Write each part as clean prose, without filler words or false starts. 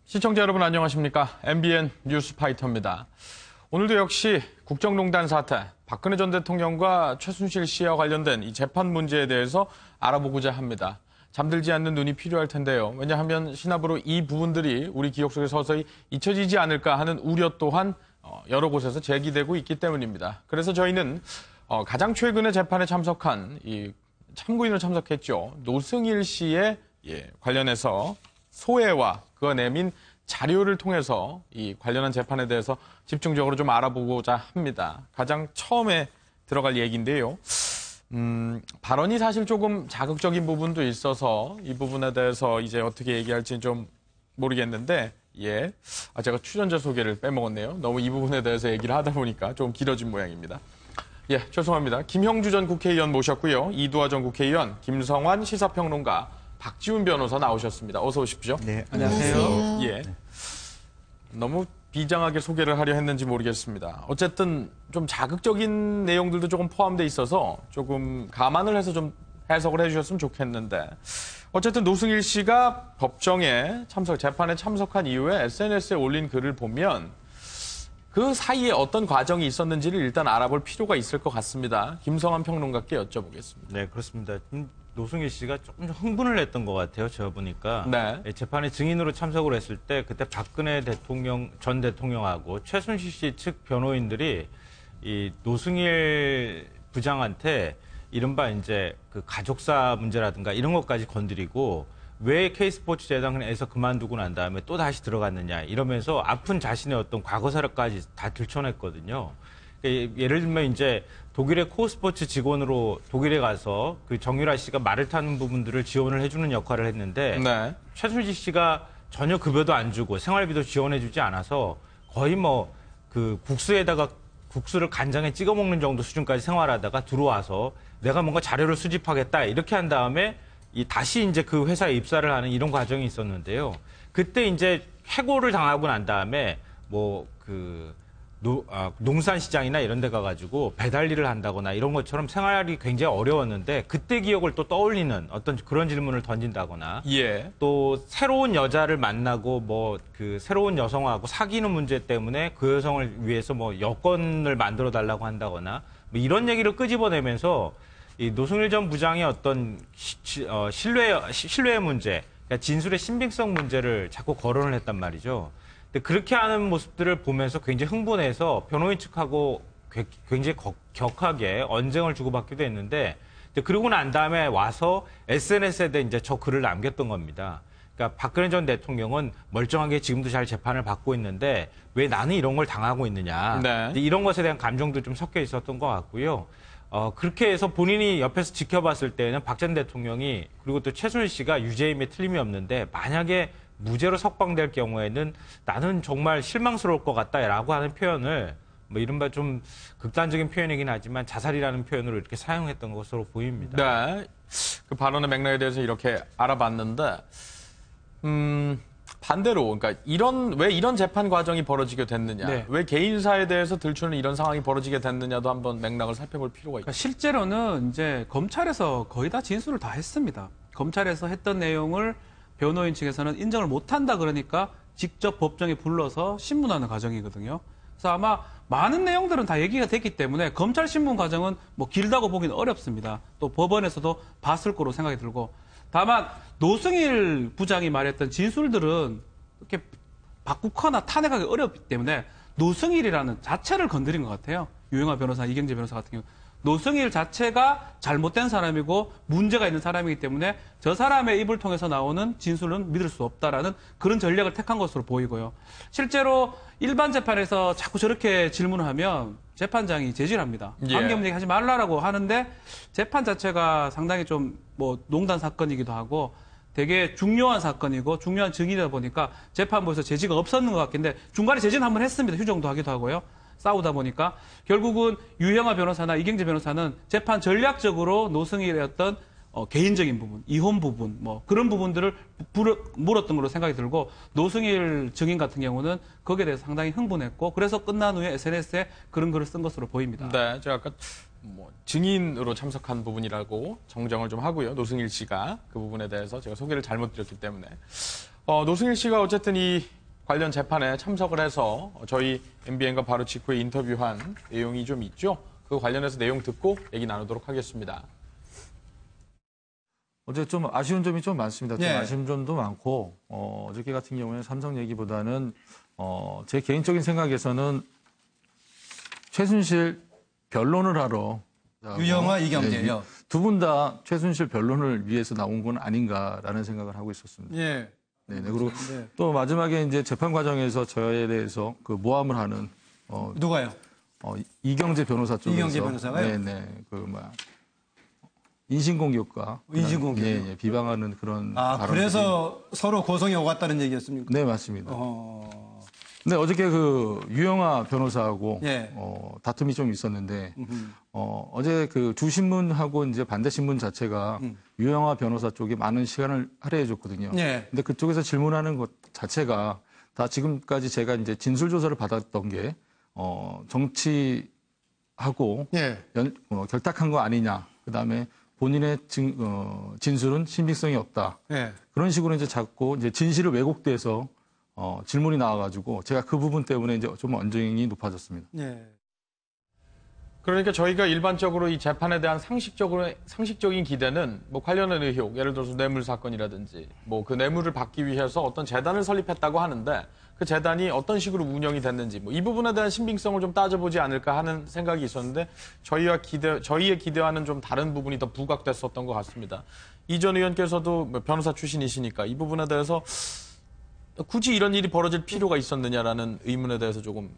시청자 여러분 안녕하십니까? MBN 뉴스파이터입니다. 오늘도 역시 국정농단 사태, 박근혜 전 대통령과 최순실 씨와 관련된 이 재판 문제에 대해서 알아보고자 합니다. 잠들지 않는 눈이 필요할 텐데요. 왜냐하면 신압으로 이 부분들이 우리 기억 속에 서서히 잊혀지지 않을까 하는 우려 또한 여러 곳에서 제기되고 있기 때문입니다. 그래서 저희는 가장 최근에 재판에 참석한 이 참고인으로 참석했죠. 노승일 씨의 관련해서 소회와 그가 내민 자료를 통해서 이 관련한 재판에 대해서 집중적으로 좀 알아보고자 합니다. 가장 처음에 들어갈 얘기인데요. 발언이 사실 조금 자극적인 부분도 있어서 이 부분에 대해서 이제 어떻게 얘기할지는 좀 모르겠는데, 제가 출연자 소개를 빼먹었네요. 너무 이 부분에 대해서 얘기를 하다 보니까 좀 길어진 모양입니다. 죄송합니다. 김형주 전 국회의원 모셨고요. 이두하 전 국회의원, 김성환 시사평론가, 박지훈 변호사 나오셨습니다. 어서 오십시오. 네, 안녕하세요. 너무 비장하게 소개를 하려 했는지 모르겠습니다. 어쨌든 좀 자극적인 내용들도 조금 포함되어 있어서 조금 감안을 해서 좀 해석을 해주셨으면 좋겠는데, 어쨌든 노승일 씨가 법정에 재판에 참석한 이후에 SNS에 올린 글을 보면 그 사이에 어떤 과정이 있었는지를 일단 알아볼 필요가 있을 것 같습니다. 김성환 평론가께 여쭤보겠습니다. 네, 그렇습니다. 노승일 씨가 조금 흥분을 했던 것 같아요. 제가 보니까. 네. 재판에 증인으로 참석을 했을 때 그때 박근혜 전 대통령하고 최순실 씨 측 변호인들이 이 노승일 부장한테 이른바 이제 그 가족사 문제라든가 이런 것까지 건드리고 왜 K스포츠 재단에서 그만두고 난 다음에 또 다시 들어갔느냐 이러면서 아픈 자신의 어떤 과거사까지 다 들춰냈거든요. 예를 들면 이제 독일의 코스포츠 직원으로 독일에 가서 그 정유라 씨가 말을 타는 부분들을 지원을 해주는 역할을 했는데, 네. 최순실 씨가 전혀 급여도 안 주고 생활비도 지원해주지 않아서 거의 뭐 그 국수를 간장에 찍어 먹는 정도 수준까지 생활하다가 들어와서 내가 뭔가 자료를 수집하겠다 이렇게 한 다음에 다시 이제 그 회사에 입사를 하는 이런 과정이 있었는데요. 그때 이제 해고를 당하고 난 다음에 농산시장이나 이런 데 가가지고 배달 일을 한다거나 이런 것처럼 생활이 굉장히 어려웠는데 그때 기억을 또 떠올리는 어떤 그런 질문을 던진다거나 또 새로운 여자를 만나고 새로운 여성하고 사귀는 문제 때문에 그 여성을 위해서 여권을 만들어 달라고 한다거나 이런 얘기를 끄집어내면서 이 노승일 전 부장의 어떤 신뢰의 문제, 그러니까 진술의 신빙성 문제를 자꾸 거론을 했단 말이죠. 근데 그렇게 하는 모습들을 보면서 굉장히 흥분해서 변호인 측하고 굉장히 격하게 언쟁을 주고받기도 했는데, 그러고 난 다음에 와서 SNS에 이제 저 글을 남겼던 겁니다. 그러니까 박근혜 전 대통령은 멀쩡하게 지금도 잘 재판을 받고 있는데 왜 나는 이런 걸 당하고 있느냐. 네. 이런 것에 대한 감정도 좀 섞여 있었던 것 같고요. 그렇게 해서 본인이 옆에서 지켜봤을 때는 박 전 대통령이 그리고 또 최순실 씨가 유죄임에 틀림이 없는데 만약에 무죄로 석방될 경우에는 나는 정말 실망스러울 것 같다라고 하는 표현을 이른바 좀 극단적인 표현이긴 하지만 자살이라는 표현으로 이렇게 사용했던 것으로 보입니다. 네. 그 발언의 맥락에 대해서 이렇게 알아봤는데, 반대로, 그러니까 왜 이런 재판 과정이 벌어지게 됐느냐, 네. 왜 개인사에 대해서 들추는 이런 상황이 벌어지게 됐느냐도 한번 맥락을 살펴볼 필요가 있죠. 그러니까 실제로는 이제 검찰에서 거의 다 진술을 다 했습니다. 검찰에서 했던 내용을 변호인 측에서는 인정을 못한다 그러니까 직접 법정에 불러서 신문하는 과정이거든요. 그래서 아마 많은 내용들은 다 얘기가 됐기 때문에 검찰 신문 과정은 길다고 보기는 어렵습니다. 또 법원에서도 봤을 거로 생각이 들고, 다만 노승일 부장이 말했던 진술들은 이렇게 바꾸거나 탄핵하기 어렵기 때문에 노승일이라는 자체를 건드린 것 같아요. 유영하 변호사, 이경재 변호사 같은 경우. 노승일 자체가 잘못된 사람이고 문제가 있는 사람이기 때문에 저 사람의 입을 통해서 나오는 진술은 믿을 수 없다라는 그런 전략을 택한 것으로 보이고요. 실제로 일반 재판에서 자꾸 저렇게 질문을 하면 재판장이 제지합니다. 관계없는 얘기 하지 말라라고 하는데 재판 자체가 상당히 좀 농단 사건이기도 하고 되게 중요한 사건이고 중요한 증인이다 보니까 재판부에서 제지가 없었는 것 같긴데 중간에 제지는 한번 했습니다. 휴정도 하기도 하고요. 싸우다 보니까 결국은 유형아 변호사나 이경재 변호사는 재판 전략적으로 노승일의 어떤 개인적인 부분, 이혼 부분, 그런 부분들을 물었던 걸로 생각이 들고, 노승일 증인 같은 경우는 거기에 대해서 상당히 흥분했고, 그래서 끝난 후에 SNS에 그런 글을 쓴 것으로 보입니다. 네, 제가 아까 증인으로 참석한 부분이라고 정정을 좀 하고요. 노승일 씨가 그 부분에 대해서 제가 소개를 잘못 드렸기 때문에. 노승일 씨가 어쨌든 이 관련 재판에 참석을 해서 저희 MBN과 바로 직후에 인터뷰한 내용이 좀 있죠. 그 관련해서 내용 듣고 얘기 나누도록 하겠습니다. 어제 좀 아쉬운 점이 좀 많습니다. 좀 예. 아쉬운 점도 많고 어저께 같은 경우에는 삼성 얘기보다는 제 개인적인 생각에서는 최순실 변론을 하러 유영아, 이경재요. 두 분 다 최순실 변론을 위해서 나온 건 아닌가라는 생각을 하고 있었습니다. 예. 네네. 그리고 네. 또 마지막에 이제 재판 과정에서 저에 대해서 그 모함을 하는 누가요? 이경재 변호사 쪽에서 이경재 변호사가요? 네네. 그 뭐야 인신공격과 인신공격. 예, 비방하는 그런 아, 발언들이. 그래서 서로 고성이 오갔다는 얘기였습니까? 네, 맞습니다. 어. 근데 어저께 그 유영아 변호사하고 예. 다툼이 좀 있었는데 어제 그 주신문하고 이제 반대 신문 자체가 유영아 변호사 쪽에 많은 시간을 할애해 줬거든요. 예. 근데 그쪽에서 질문하는 것 자체가 다 지금까지 제가 이제 진술 조사를 받았던 게 정치하고 예. 결탁한 거 아니냐. 그다음에 본인의 진술은 신빙성이 없다. 예. 그런 식으로 이제 자꾸 이제 진실을 왜곡돼서 질문이 나와가지고 제가 그 부분 때문에 이제 좀 언쟁이 높아졌습니다. 예. 그러니까 저희가 일반적으로 이 재판에 대한 상식적인 기대는 뭐 관련한 의혹, 예를 들어서 뇌물 사건이라든지 뭐 그 뇌물을 받기 위해서 어떤 재단을 설립했다고 하는데 그 재단이 어떤 식으로 운영이 됐는지 뭐 이 부분에 대한 신빙성을 좀 따져보지 않을까 하는 생각이 있었는데 저희의 기대와는 좀 다른 부분이 더 부각됐었던 것 같습니다. 이 전 의원께서도 뭐 변호사 출신이시니까 이 부분에 대해서 굳이 이런 일이 벌어질 필요가 있었느냐라는 의문에 대해서 조금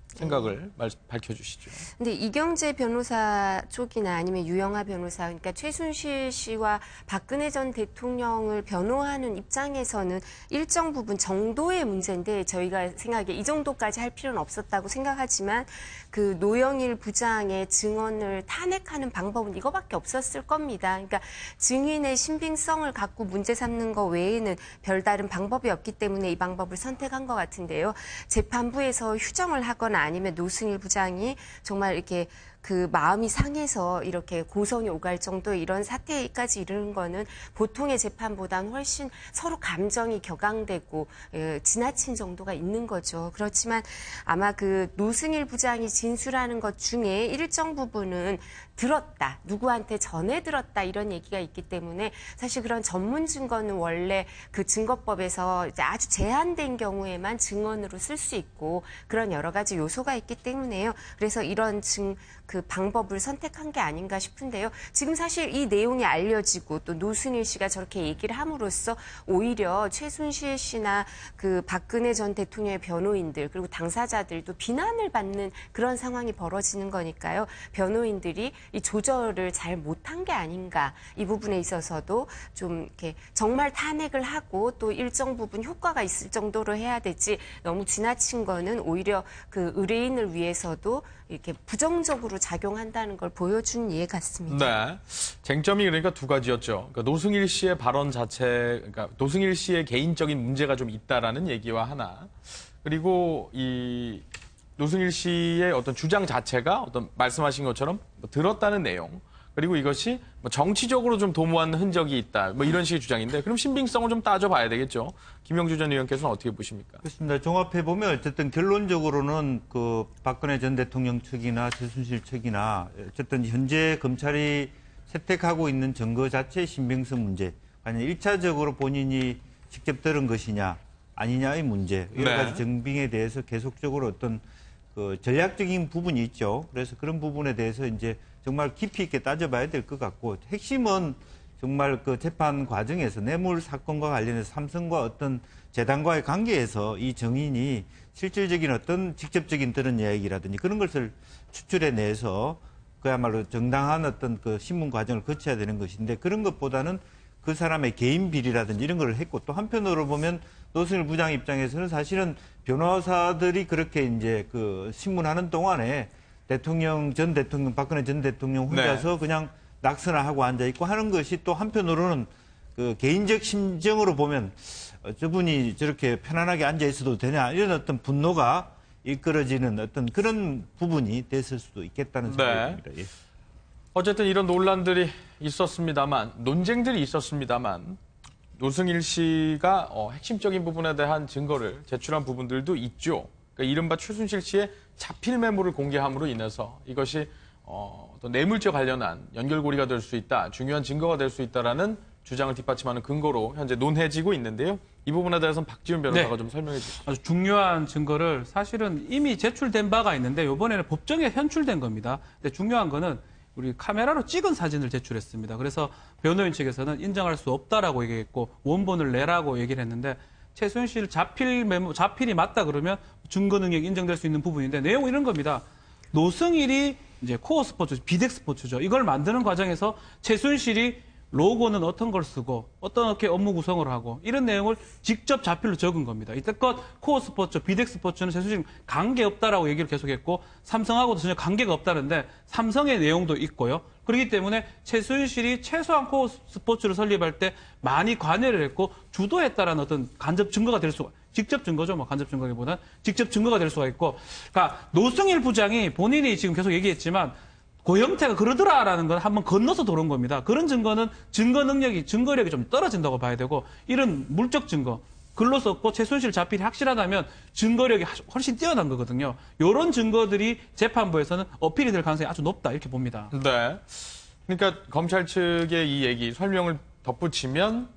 생각을 밝혀주시죠. 근데 이경재 변호사 쪽이나 아니면 유영아 변호사, 그러니까 최순실 씨와 박근혜 전 대통령을 변호하는 입장에서는 일정 부분 정도의 문제인데 저희가 생각에 이 정도까지 할 필요는 없었다고 생각하지만 그 노영일 부장의 증언을 탄핵하는 방법은 이거밖에 없었을 겁니다. 그러니까 증인의 신빙성을 갖고 문제 삼는 것 외에는 별다른 방법이 없기 때문에 이 방법을 선택한 것 같은데요. 재판부에서 휴정을 하거나 아니면 노승일 부장이 정말 이렇게 그 마음이 상해서 이렇게 고성이 오갈 정도의 이런 사태까지 이르는 거는 보통의 재판보다는 훨씬 서로 감정이 격앙되고 지나친 정도가 있는 거죠. 그렇지만 아마 그 노승일 부장이 진술하는 것 중에 일정 부분은 들었다, 누구한테 전해 들었다 이런 얘기가 있기 때문에 사실 그런 전문 증거는 원래 그 증거법에서 이제 아주 제한된 경우에만 증언으로 쓸 수 있고 그런 여러 가지 요소가 있기 때문에요. 그래서 이런 그 방법을 선택한 게 아닌가 싶은데요. 지금 사실 이 내용이 알려지고 또 노승일 씨가 저렇게 얘기를 함으로써 오히려 최순실 씨나 그 박근혜 전 대통령의 변호인들 그리고 당사자들도 비난을 받는 그런 상황이 벌어지는 거니까요. 변호인들이 이 조절을 잘 못한 게 아닌가 이 부분에 있어서도 좀 이렇게 정말 탄핵을 하고 또 일정 부분 효과가 있을 정도로 해야 되지 너무 지나친 거는 오히려 그 의뢰인을 위해서도 이렇게 부정적으로 작용한다는 걸 보여준 예 같습니다. 네. 쟁점이 그러니까 두 가지였죠. 그러니까 노승일 씨의 발언 자체, 그러니까 노승일 씨의 개인적인 문제가 좀 있다라는 얘기와 하나. 그리고 이 노승일 씨의 어떤 주장 자체가 어떤 말씀하신 것처럼 뭐 들었다는 내용. 그리고 이것이 뭐 정치적으로 좀 도모한 흔적이 있다. 뭐 이런 식의 주장인데 그럼 신빙성을 좀 따져봐야 되겠죠. 김영주 전 의원께서는 어떻게 보십니까? 그렇습니다. 종합해 보면 어쨌든 결론적으로는 그 박근혜 전 대통령 측이나 최순실 측이나 어쨌든 현재 검찰이 채택하고 있는 증거 자체의 신빙성 문제, 아니 1차적으로 본인이 직접 들은 것이냐 아니냐의 문제, 여러 가지 증빙에 대해서 계속적으로 어떤 그 전략적인 부분이 있죠. 그래서 그런 부분에 대해서 이제 정말 깊이 있게 따져봐야 될 것 같고 핵심은 정말 그 재판 과정에서 뇌물 사건과 관련해서 삼성과 어떤 재단과의 관계에서 이 증인이 실질적인 어떤 직접적인 들은 이야기라든지 그런 것을 추출해내서 그야말로 정당한 어떤 그 신문 과정을 거쳐야 되는 것인데 그런 것보다는 그 사람의 개인 비리라든지 이런 걸 했고 또 한편으로 보면 노승일 부장 입장에서는 사실은 변호사들이 그렇게 이제 그 신문하는 동안에 전 대통령, 박근혜 전 대통령 혼자서 그냥 낙서나 하고 앉아있고 하는 것이 또 한편으로는 그 개인적 심정으로 보면 저분이 저렇게 편안하게 앉아있어도 되냐 이런 어떤 분노가 이끌어지는 어떤 그런 부분이 됐을 수도 있겠다는 생각이 듭니다. 예. 어쨌든 이런 논란들이 있었습니다만, 논쟁들이 있었습니다만, 노승일 씨가 핵심적인 부분에 대한 증거를 제출한 부분들도 있죠. 그러니까 이른바 최순실 씨의 자필 메모를 공개함으로 인해서 이것이 또 뇌물죄 관련한 연결고리가 될 수 있다, 중요한 증거가 될 수 있다라는 주장을 뒷받침하는 근거로 현재 논해지고 있는데요. 이 부분에 대해서는 박지훈 변호사가 네. 좀 설명해 주시죠. 아주 중요한 증거를 사실은 이미 제출된 바가 있는데 이번에는 법정에 현출된 겁니다. 근데 중요한 거는 우리 카메라로 찍은 사진을 제출했습니다. 그래서 변호인 측에서는 인정할 수 없다라고 얘기했고 원본을 내라고 얘기를 했는데 최순실 자필이 맞다 그러면 증거 능력이 인정될 수 있는 부분인데 내용은 이런 겁니다. 노승일이 이제 코어 스포츠, 비덱 스포츠죠. 이걸 만드는 과정에서 최순실이 로고는 어떤 걸 쓰고 어떻게 업무 구성을 하고 이런 내용을 직접 자필로 적은 겁니다. 이때껏 코어 스포츠, 비덱 스포츠는 최순실 관계없다라고 얘기를 계속했고 삼성하고도 전혀 관계가 없다는데 삼성의 내용도 있고요. 그렇기 때문에 최순실이 최소한 코어 스포츠를 설립할 때 많이 관여를 했고 주도했다라는 어떤 간접 증거가 될 수가 직접 증거죠. 뭐 간접 증거기보다는 직접 증거가 될 수가 있고 그러니까 노승일 부장이 본인이 지금 계속 얘기했지만 고영태가 그러더라라는 건 한번 건너서 도는 겁니다. 그런 증거는 증거력이 좀 떨어진다고 봐야 되고 이런 물적 증거, 글로 썼고 최순실 자필이 확실하다면 증거력이 훨씬 뛰어난 거거든요. 이런 증거들이 재판부에서는 어필이 될 가능성이 아주 높다 이렇게 봅니다. 네. 그러니까 검찰 측의 이 얘기 설명을 덧붙이면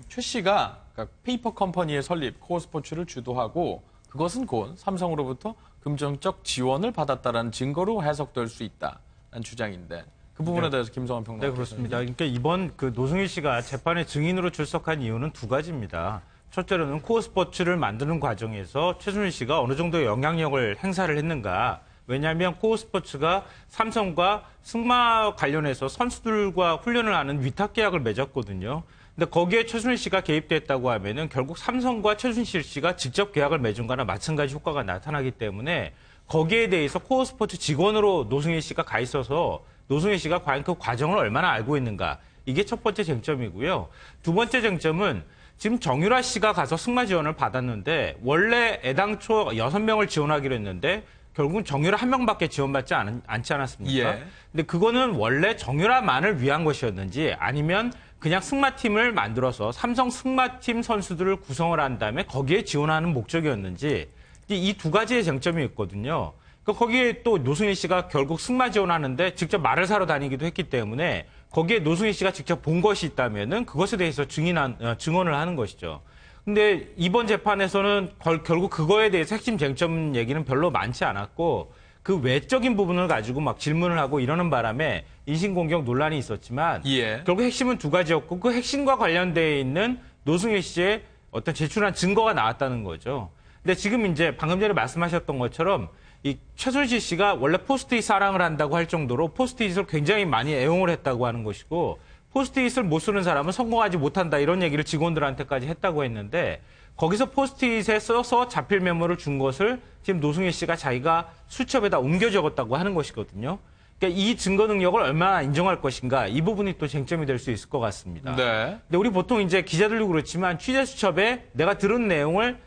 최 씨가 그러니까 페이퍼 컴퍼니의 설립 코어 스포츠를 주도하고 그것은 곧 삼성으로부터 금전적 지원을 받았다라는 증거로 해석될 수 있다는 주장인데 그 부분에 대해서 김성환 평론가. 네, 그렇습니다. 그러니까 이번 그 노승일 씨가 재판에 증인으로 출석한 이유는 두 가지입니다. 첫째로는 코어 스포츠를 만드는 과정에서 최순실 씨가 어느 정도의 영향력을 행사를 했는가. 왜냐하면 코어 스포츠가 삼성과 승마 관련해서 선수들과 훈련을 하는 위탁 계약을 맺었거든요. 근데 거기에 최순실 씨가 개입됐다고 하면은 결국 삼성과 최순실 씨가 직접 계약을 맺은 거나 마찬가지 효과가 나타나기 때문에 거기에 대해서 코어 스포츠 직원으로 노승일 씨가 가 있어서 노승일 씨가 과연 그 과정을 얼마나 알고 있는가. 이게 첫 번째 쟁점이고요. 두 번째 쟁점은 지금 정유라 씨가 가서 승마 지원을 받았는데 원래 애당초 6명을 지원하기로 했는데 결국은 정유라 1명밖에 지원받지 않지 않았습니까? 예. 근데 그거는 원래 정유라만을 위한 것이었는지 아니면 그냥 승마팀을 만들어서 삼성 승마팀 선수들을 구성을 한 다음에 거기에 지원하는 목적이었는지 이 두 가지의 쟁점이 있거든요. 그러니까 거기에 또 노승일 씨가 결국 승마 지원하는데 직접 말을 사러 다니기도 했기 때문에 거기에 노승일 씨가 직접 본 것이 있다면은 그것에 대해서 증언을 하는 것이죠. 근데 이번 재판에서는 결국 그거에 대해서 핵심 쟁점 얘기는 별로 많지 않았고 그 외적인 부분을 가지고 막 질문을 하고 이러는 바람에 인신공격 논란이 있었지만 예. 결국 핵심은 두 가지였고 그 핵심과 관련되어 있는 노승일 씨의 어떤 제출한 증거가 나왔다는 거죠. 근데 지금 이제 방금 전에 말씀하셨던 것처럼 이 최순실 씨가 원래 포스트잇 사랑을 한다고 할 정도로 포스트잇을 굉장히 많이 애용을 했다고 하는 것이고 포스트잇을 못 쓰는 사람은 성공하지 못한다 이런 얘기를 직원들한테까지 했다고 했는데 거기서 포스트잇에 써서 자필 메모를 준 것을 지금 노승일 씨가 자기가 수첩에다 옮겨 적었다고 하는 것이거든요. 그러니까 이 증거 능력을 얼마나 인정할 것인가 이 부분이 또 쟁점이 될 수 있을 것 같습니다. 네. 근데 우리 보통 이제 기자들도 그렇지만 취재 수첩에 내가 들은 내용을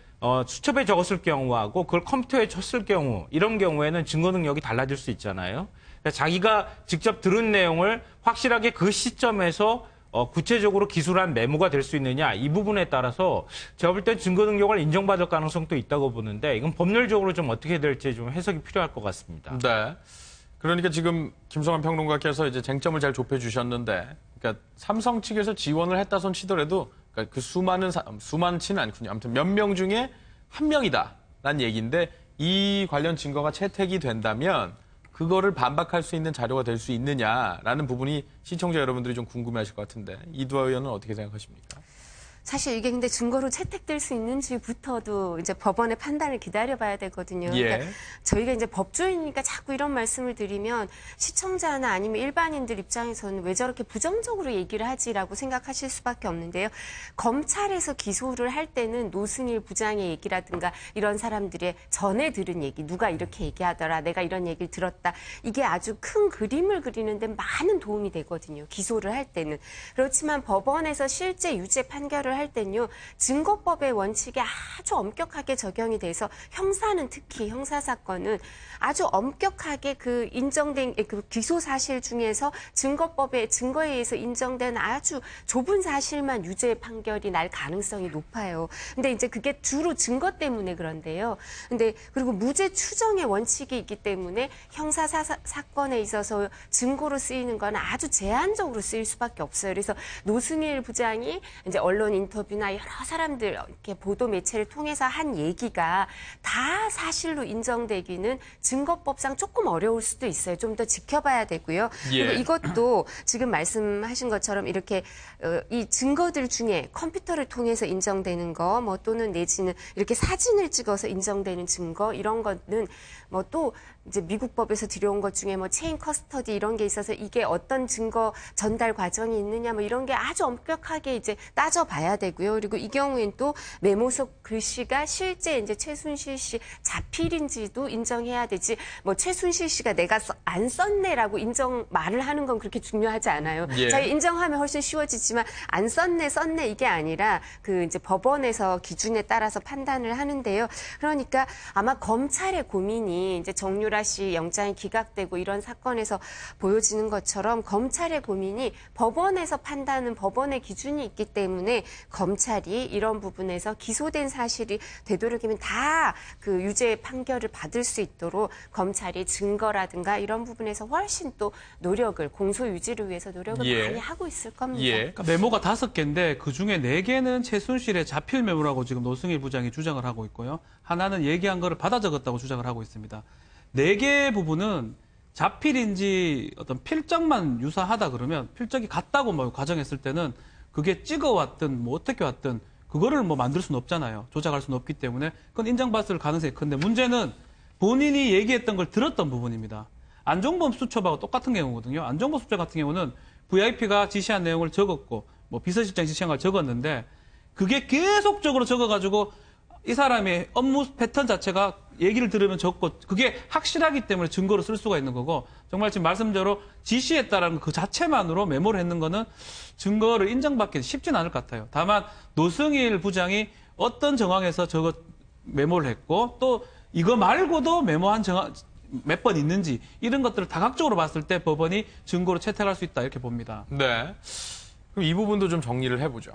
수첩에 적었을 경우하고 그걸 컴퓨터에 쳤을 경우 이런 경우에는 증거 능력이 달라질 수 있잖아요. 그러니까 자기가 직접 들은 내용을 확실하게 그 시점에서 구체적으로 기술한 메모가 될 수 있느냐 이 부분에 따라서 제가 볼 땐 증거 능력을 인정받을 가능성도 있다고 보는데 이건 법률적으로 좀 어떻게 될지 좀 해석이 필요할 것 같습니다. 네. 그러니까 지금 김성환 평론가께서 이제 쟁점을 잘 좁혀 주셨는데, 그러니까 삼성 측에서 지원을 했다 손 치더라도 그러니까 그 수많지는 않군요. 아무튼 몇 명 중에 한 명이다라는 얘기인데 이 관련 증거가 채택이 된다면 그거를 반박할 수 있는 자료가 될 수 있느냐라는 부분이 시청자 여러분들이 좀 궁금해하실 것 같은데 이두하 의원은 어떻게 생각하십니까? 사실 이게 근데 증거로 채택될 수 있는지부터도 이제 법원의 판단을 기다려봐야 되거든요. 예. 그러니까 저희가 이제 법조인이니까 자꾸 이런 말씀을 드리면 시청자나 아니면 일반인들 입장에서는 왜 저렇게 부정적으로 얘기를 하지라고 생각하실 수밖에 없는데요. 검찰에서 기소를 할 때는 노승일 부장의 얘기라든가 이런 사람들의 전에 들은 얘기, 누가 이렇게 얘기하더라, 내가 이런 얘기를 들었다. 이게 아주 큰 그림을 그리는데 많은 도움이 되거든요. 기소를 할 때는. 그렇지만 법원에서 실제 유죄 판결을 증거를 할 때는요. 증거법의 원칙에 아주 엄격하게 적용이 돼서 형사는 특히 형사 사건은 아주 엄격하게 그 인정된 그 기소 사실 중에서 증거법의 증거에 의해서 인정된 아주 좁은 사실만 유죄 판결이 날 가능성이 높아요. 근데 이제 그게 주로 증거 때문에 그런데요. 근데 그리고 무죄 추정의 원칙이 있기 때문에 형사 사건에 있어서 증거로 쓰이는 건 아주 제한적으로 쓰일 수밖에 없어요. 그래서 노승일 부장이 이제 언론 인터뷰나 여러 사람들 이렇게 보도 매체를 통해서 한 얘기가 다 사실로 인정되기는 증거법상 조금 어려울 수도 있어요. 좀 더 지켜봐야 되고요. 예. 그리고 이것도 지금 말씀하신 것처럼 이렇게 이 증거들 중에 컴퓨터를 통해서 인정되는 거, 뭐 또는 내지는 이렇게 사진을 찍어서 인정되는 증거 이런 거는 뭐 또 이제 미국 법에서 들여온 것 중에 뭐 체인 커스터디 이런 게 있어서 이게 어떤 증거 전달 과정이 있느냐 뭐 이런 게 아주 엄격하게 이제 따져봐야 되고요. 그리고 이 경우엔 또 메모 속 글씨가 실제 이제 최순실 씨 자필인지도 인정해야 되지. 뭐 최순실 씨가 내가 안 썼네라고 말을 하는 건 그렇게 중요하지 않아요. 예. 자기 인정하면 훨씬 쉬워지지만 안 썼네 이게 아니라 그 이제 법원에서 기준에 따라서 판단을 하는데요. 그러니까 아마 검찰의 고민이 이제 정유라 씨 영장이 기각되고 이런 사건에서 보여지는 것처럼 검찰의 고민이 법원에서 판단은 법원의 기준이 있기 때문에 검찰이 이런 부분에서 기소된 사실이 되도록이면 다 그 유죄 판결을 받을 수 있도록 검찰이 증거라든가 이런 부분에서 훨씬 또 노력을 공소 유지를 위해서 노력을 예. 많이 하고 있을 겁니다. 예. 그러니까 메모가 5개인데 그중에 4개는 최순실의 자필 메모라고 지금 노승일 부장이 주장을 하고 있고요. 하나는 얘기한 거를 받아 적었다고 주장을 하고 있습니다. 4개 부분은 자필인지 어떤 필적만 유사하다 그러면 필적이 같다고 뭐 과정했을 때는 그게 찍어왔든 뭐 어떻게 왔든 그거를 뭐 만들 수는 없잖아요. 조작할 수는 없기 때문에 그건 인정받을 가능성이 큰데 문제는 본인이 얘기했던 걸 들었던 부분입니다. 안종범 수첩하고 똑같은 경우거든요. 안종범 수첩 같은 경우는 VIP가 지시한 내용을 적었고 뭐 비서실장 지시한 걸 적었는데 그게 계속적으로 적어가지고 이 사람의 업무 패턴 자체가 얘기를 들으면 적고 그게 확실하기 때문에 증거로 쓸 수가 있는 거고 정말 지금 말씀대로 지시했다라는 그 자체만으로 메모를 했는 거는 증거를 인정받기 쉽진 않을 것 같아요. 다만 노승일 부장이 어떤 정황에서 저거 메모를 했고 또 이거 말고도 메모한 정황 몇 번 있는지 이런 것들을 다각적으로 봤을 때 법원이 증거로 채택할 수 있다 이렇게 봅니다. 네. 그럼 이 부분도 좀 정리를 해보죠.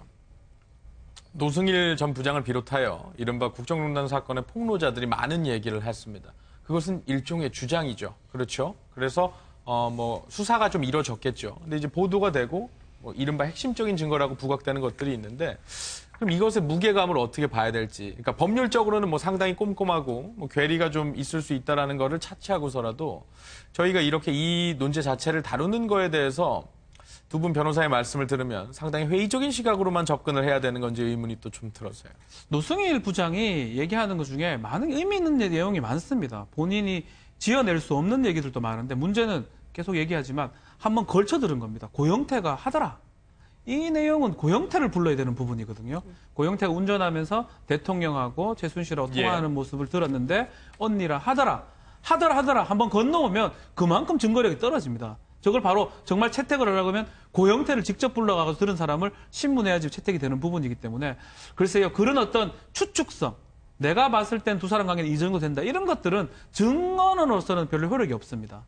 노승일 전 부장을 비롯하여 이른바 국정농단 사건의 폭로자들이 많은 얘기를 했습니다. 그것은 일종의 주장이죠. 그렇죠? 그래서 뭐 수사가 좀 이루어졌겠죠. 근데 이제 보도가 되고 뭐 이른바 핵심적인 증거라고 부각되는 것들이 있는데 그럼 이것의 무게감을 어떻게 봐야 될지. 그러니까 법률적으로는 뭐 상당히 꼼꼼하고 뭐 괴리가 좀 있을 수 있다라는 거를 차치하고서라도 저희가 이렇게 이 논제 자체를 다루는 거에 대해서 두 분 변호사의 말씀을 들으면 상당히 회의적인 시각으로만 접근을 해야 되는 건지 의문이 또 좀 들어서요. 노승일 부장이 얘기하는 것 중에 많은 의미 있는 내용이 많습니다. 본인이 지어낼 수 없는 얘기들도 많은데 문제는 계속 얘기하지만 한번 걸쳐 들은 겁니다. 고영태가 하더라. 이 내용은 고영태를 불러야 되는 부분이거든요. 고영태가 운전하면서 대통령하고 최순실하고 통화하는 모습을 들었는데 언니라 하더라 한번 건너오면 그만큼 증거력이 떨어집니다. 저걸 바로 정말 채택을 하려고 하면 고영태를 직접 불러가서 들은 사람을 신문해야지 채택이 되는 부분이기 때문에 글쎄요. 그런 어떤 추측성 내가 봤을 땐 두 사람 관계는 이 정도 된다. 이런 것들은 증언으로서는 별로 효력이 없습니다.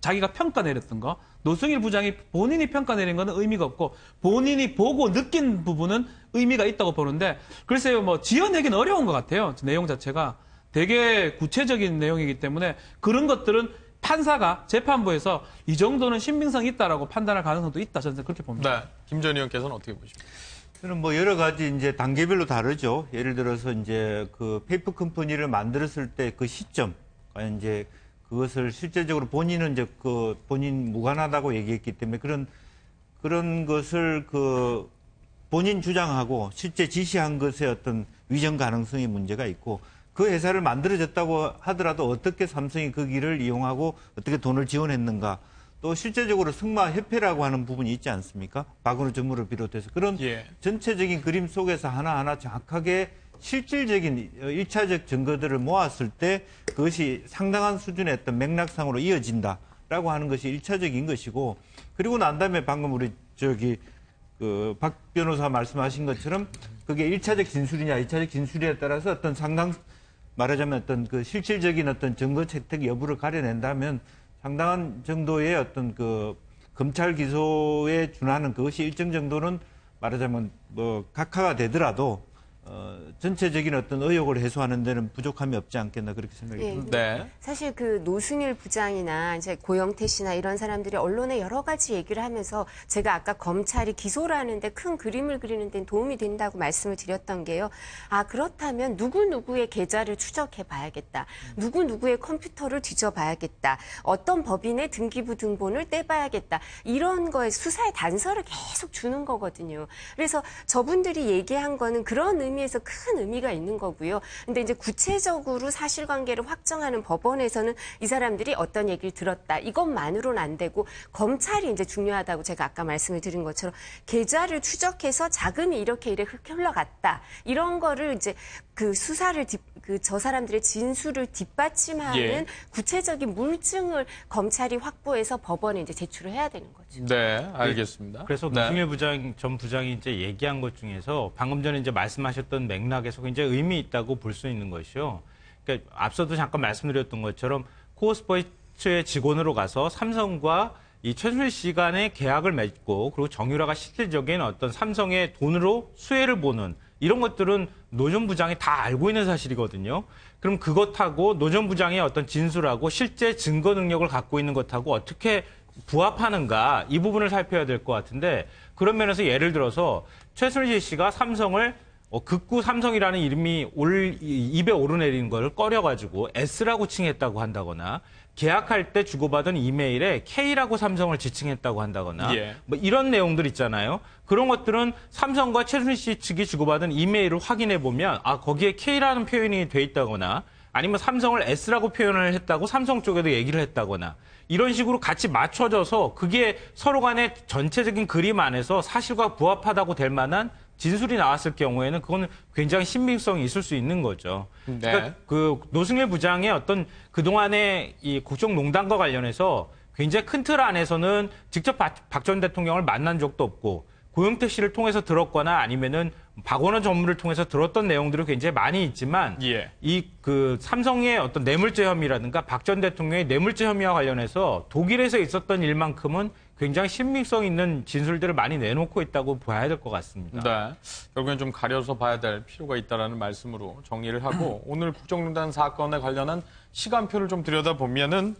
자기가 평가 내렸던 거. 노승일 부장이 본인이 평가 내린 거는 의미가 없고 본인이 보고 느낀 부분은 의미가 있다고 보는데 글쎄요. 뭐 지어내기는 어려운 것 같아요. 내용 자체가 되게 구체적인 내용이기 때문에 그런 것들은 판사가 재판부에서 이 정도는 신빙성이 있다라고 판단할 가능성도 있다. 저는 그렇게 봅니다. 네. 김 전 의원께서는 어떻게 보십니까? 저는 뭐 여러 가지 이제 단계별로 다르죠. 예를 들어서 이제 그 페이퍼 컴퍼니를 만들었을 때 그 시점, 과연 이제 그것을 실제적으로 본인은 이제 그 본인 무관하다고 얘기했기 때문에 그런 것을 그 본인 주장하고 실제 지시한 것의 어떤 위정 가능성이 문제가 있고 그 회사를 만들어졌다고 하더라도 어떻게 삼성이 그 길을 이용하고 어떻게 돈을 지원했는가 또 실제적으로 승마협회라고 하는 부분이 있지 않습니까? 박은호 전무를 비롯해서 그런 전체적인 그림 속에서 하나하나 정확하게 실질적인 1차적 증거들을 모았을 때 그것이 상당한 수준의 어떤 맥락상으로 이어진다라고 하는 것이 1차적인 것이고 그리고 난 다음에 방금 우리 박 변호사 말씀하신 것처럼 그게 1차적 진술이냐 2차적 진술에 따라서 어떤 상당 말하자면 어떤 그 실질적인 어떤 증거 채택 여부를 가려낸다면 상당한 정도의 어떤 그 검찰 기소에 준하는 그것이 일정 정도는 말하자면 뭐 각하가 되더라도 전체적인 어떤 의혹을 해소하는 데는 부족함이 없지 않겠나 그렇게 생각이 듭니다. 네. 사실 그 노승일 부장이나 이제 고영태 씨나 이런 사람들이 언론에 여러 가지 얘기를 하면서 제가 아까 검찰이 기소를 하는데 큰 그림을 그리는 데는 도움이 된다고 말씀을 드렸던 게요. 아, 그렇다면 누구누구의 계좌를 추적해 봐야겠다. 누구누구의 컴퓨터를 뒤져봐야겠다. 어떤 법인의 등기부 등본을 떼봐야겠다. 이런 거에 수사의 단서를 계속 주는 거거든요. 그래서 저분들이 얘기한 거는 그런 의미에서 큰 의미가 있는 거고요. 근데 이제 구체적으로 사실관계를 확정하는 법원에서는 이 사람들이 어떤 얘기를 들었다. 이것만으로는 안 되고 검찰이 이제 중요하다고 제가 아까 말씀을 드린 것처럼 계좌를 추적해서 자금이 이렇게 흘러갔다. 이런 거를 이제 그 수사를 저 사람들의 진술을 뒷받침하는 구체적인 물증을 검찰이 확보해서 법원에 이제 제출을 해야 되는 거죠. 네, 알겠습니다. 그래서 노승일 전 부장이 이제 얘기한 것 중에서 방금 전에 이제 말씀하셨던 맥락에서 굉장히 의미 있다고 볼 수 있는 것이요. 그러니까 앞서도 잠깐 말씀드렸던 것처럼 코어스포츠의 직원으로 가서 삼성과 이 최순실 씨 간의 계약을 맺고 그리고 정유라가 실질적인 어떤 삼성의 돈으로 수혜를 보는 이런 것들은 노 전 부장이 다 알고 있는 사실이거든요. 그럼 그것하고 노 전 부장의 어떤 진술하고 실제 증거 능력을 갖고 있는 것하고 어떻게 부합하는가 이 부분을 살펴야 될 것 같은데 그런 면에서 예를 들어서 최순실 씨가 삼성을 극구 삼성이라는 이름이 입에 오르내리는 걸 꺼려가지고 S라고 칭했다고 한다거나 계약할 때 주고받은 이메일에 K라고 삼성을 지칭했다고 한다거나 뭐 이런 내용들 있잖아요. 그런 것들은 삼성과 최순실 씨 측이 주고받은 이메일을 확인해 보면 거기에 K라는 표현이 돼 있다거나 아니면 삼성을 S라고 표현을 했다고 삼성 쪽에도 얘기를 했다거나 이런 식으로 같이 맞춰져서 그게 서로 간의 전체적인 그림 안에서 사실과 부합하다고 될 만한 진술이 나왔을 경우에는 그거는 굉장히 신빙성이 있을 수 있는 거죠. 그러니까 그 노승일 부장의 어떤 그동안의 이 국정농단과 관련해서 굉장히 큰 틀 안에서는 직접 박 전 대통령을 만난 적도 없고 고영태 씨를 통해서 들었거나 아니면은 박원호 전무를 통해서 들었던 내용들이 굉장히 많이 있지만 이 그 삼성의 어떤 뇌물죄 혐의라든가 박 전 대통령의 뇌물죄 혐의와 관련해서 독일에서 있었던 일만큼은 굉장히 신빙성 있는 진술들을 많이 내놓고 있다고 봐야 될 것 같습니다. 네, 결국엔 좀 가려서 봐야 될 필요가 있다라는 말씀으로 정리를 하고 오늘 국정농단 사건에 관련한 시간표를 좀 들여다보면은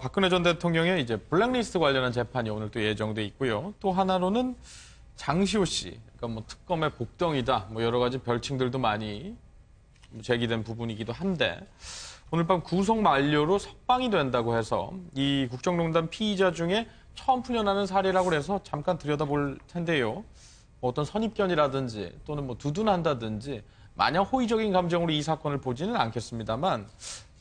박근혜 전 대통령의 이제 블랙리스트 관련한 재판이 오늘 또 예정돼 있고요. 또 하나로는 장시호 씨, 그러니까 뭐 특검의 복덩이다, 뭐 여러 가지 별칭들도 많이 제기된 부분이기도 한데 오늘 밤 구속 만료로 석방이 된다고 해서 이 국정농단 피의자 중에 처음 풀려나는 사례라고 해서 잠깐 들여다볼 텐데요. 뭐 어떤 선입견이라든지 또는 뭐 두둔한다든지 마냥 호의적인 감정으로 이 사건을 보지는 않겠습니다만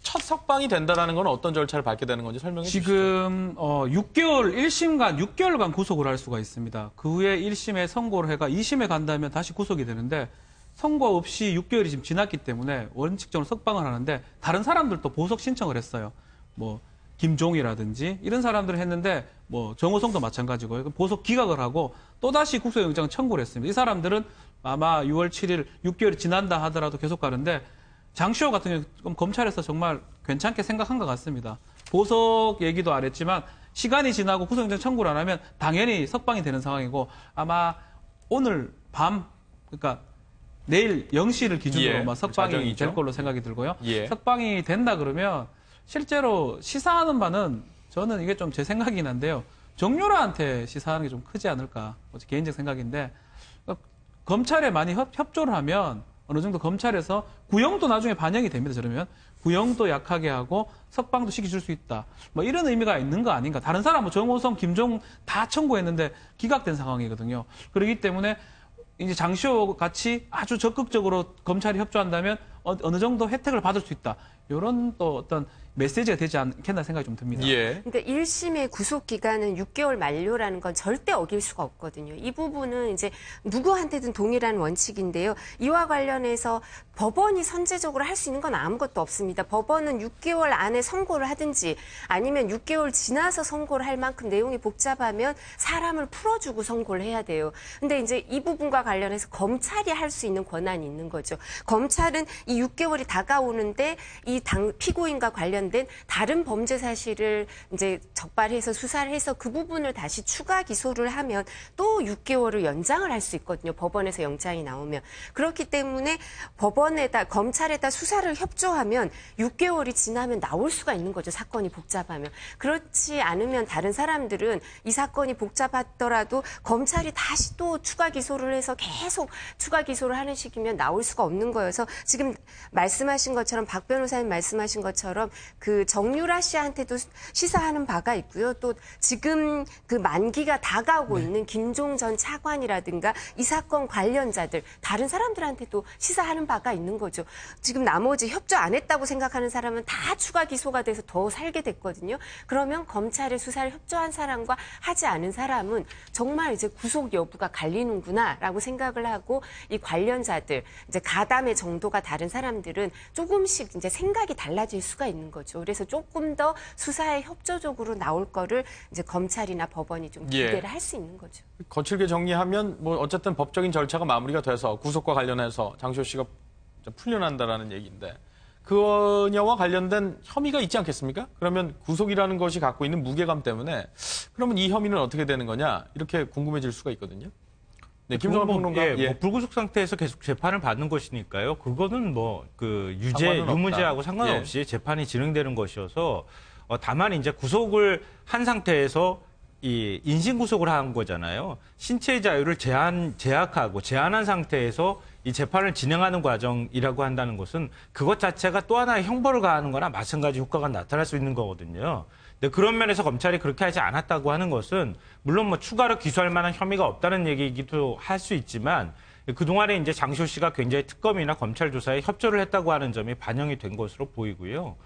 첫 석방이 된다는 건 어떤 절차를 밟게 되는 건지 설명해 주시죠. 지금 6개월 1심간 6개월간 구속을 할 수가 있습니다. 그 후에 1심에 선고를 해가 2심에 간다면 다시 구속이 되는데 선고 없이 6개월이 지금 지났기 때문에 원칙적으로 석방을 하는데 다른 사람들도 보석 신청을 했어요. 뭐 김종이라든지 이런 사람들을 했는데 뭐 정호성도 마찬가지고요. 보석 기각을 하고 또다시 구속영장 청구를 했습니다. 이 사람들은 아마 6월 7일 6개월이 지난다 하더라도 계속 가는데 장시호 같은 경우 검찰에서 정말 괜찮게 생각한 것 같습니다. 보석 얘기도 안 했지만 시간이 지나고 구속영장 청구를 안 하면 당연히 석방이 되는 상황이고 아마 오늘 밤 그러니까 내일 0시를 기준으로 아마 석방이 자정이죠. 될 걸로 생각이 들고요. 석방이 된다 그러면 실제로 시사하는 바는 저는 이게 좀 제 생각이긴 한데요. 정유라한테 시사하는 게 좀 크지 않을까. 개인적 생각인데 검찰에 많이 협조를 하면 어느 정도 검찰에서 구형도 나중에 반영이 됩니다. 저러면 구형도 약하게 하고 석방도 시켜줄 수 있다. 뭐 이런 의미가 있는 거 아닌가. 다른 사람 뭐 정호성, 김종 다 청구했는데 기각된 상황이거든요. 그렇기 때문에 이제 장시호 같이 아주 적극적으로 검찰이 협조한다면 어느 정도 혜택을 받을 수 있다. 이런 또 어떤 메시지가 되지 않겠나 생각이 좀 듭니다. 예. 그러니까 1심의 구속 기간은 6개월 만료라는 건 절대 어길 수가 없거든요. 이 부분은 이제 누구한테든 동일한 원칙인데요. 이와 관련해서 법원이 선제적으로 할 수 있는 건 아무것도 없습니다. 법원은 6개월 안에 선고를 하든지 아니면 6개월 지나서 선고를 할 만큼 내용이 복잡하면 사람을 풀어주고 선고를 해야 돼요. 근데 이제 이 부분과 관련해서 검찰이 할 수 있는 권한이 있는 거죠. 검찰은 이 6개월이 다가오는데 이 피고인과 관련된 다른 범죄 사실을 이제 적발해서 수사를 해서 그 부분을 다시 추가 기소를 하면 또 6개월을 연장을 할 수 있거든요. 법원에서 영장이 나오면. 그렇기 때문에 검찰에다 수사를 협조하면 6개월이 지나면 나올 수가 있는 거죠. 사건이 복잡하면. 그렇지 않으면 다른 사람들은 이 사건이 복잡하더라도 검찰이 다시 또 추가 기소를 해서 계속 추가 기소를 하는 식이면 나올 수가 없는 거여서 지금 말씀하신 것처럼 박 변호사님 말씀하신 것처럼 그 정유라 씨한테도 시사하는 바가 있고요. 또 지금 그 만기가 다가오고 있는 김종 전 차관이라든가 이 사건 관련자들 다른 사람들한테도 시사하는 바가 있는 거죠. 지금 나머지 협조 안 했다고 생각하는 사람은 다 추가 기소가 돼서 더 살게 됐거든요. 그러면 검찰의 수사를 협조한 사람과 하지 않은 사람은 정말 이제 구속 여부가 갈리는구나라고 생각을 하고 이 관련자들 이제 가담의 정도가 다른 사람들은 조금씩 이제 생각이 달라질 수가 있는 거죠. 그래서 조금 더 수사에 협조적으로 나올 거를 이제 검찰이나 법원이 좀 기대를 할 수 있는 거죠. 거칠게 정리하면 뭐 어쨌든 법적인 절차가 마무리가 돼서 구속과 관련해서 장시호 씨가 풀려난다라는 얘기인데 그녀와 관련된 혐의가 있지 않겠습니까? 그러면 구속이라는 것이 갖고 있는 무게감 때문에 그러면 이 혐의는 어떻게 되는 거냐 이렇게 궁금해질 수가 있거든요. 네, 김성환 평론가. 뭐 불구속 상태에서 계속 재판을 받는 것이니까요. 그거는 뭐 그 유무죄하고 상관없이 재판이 진행되는 것이어서 다만 이제 구속을 한 상태에서 이 인신 구속을 한 거잖아요. 신체의 자유를 제약하고 제한한 상태에서 이 재판을 진행하는 과정이라고 한다는 것은 그것 자체가 또 하나의 형벌을 가하는 거나 마찬가지 효과가 나타날 수 있는 거거든요. 근데 그런 면에서 검찰이 그렇게 하지 않았다고 하는 것은 물론 뭐 추가로 기소할 만한 혐의가 없다는 얘기이기도 할 수 있지만 그동안에 이제 장시호 씨가 굉장히 특검이나 검찰 조사에 협조를 했다고 하는 점이 반영이 된 것으로 보이고요.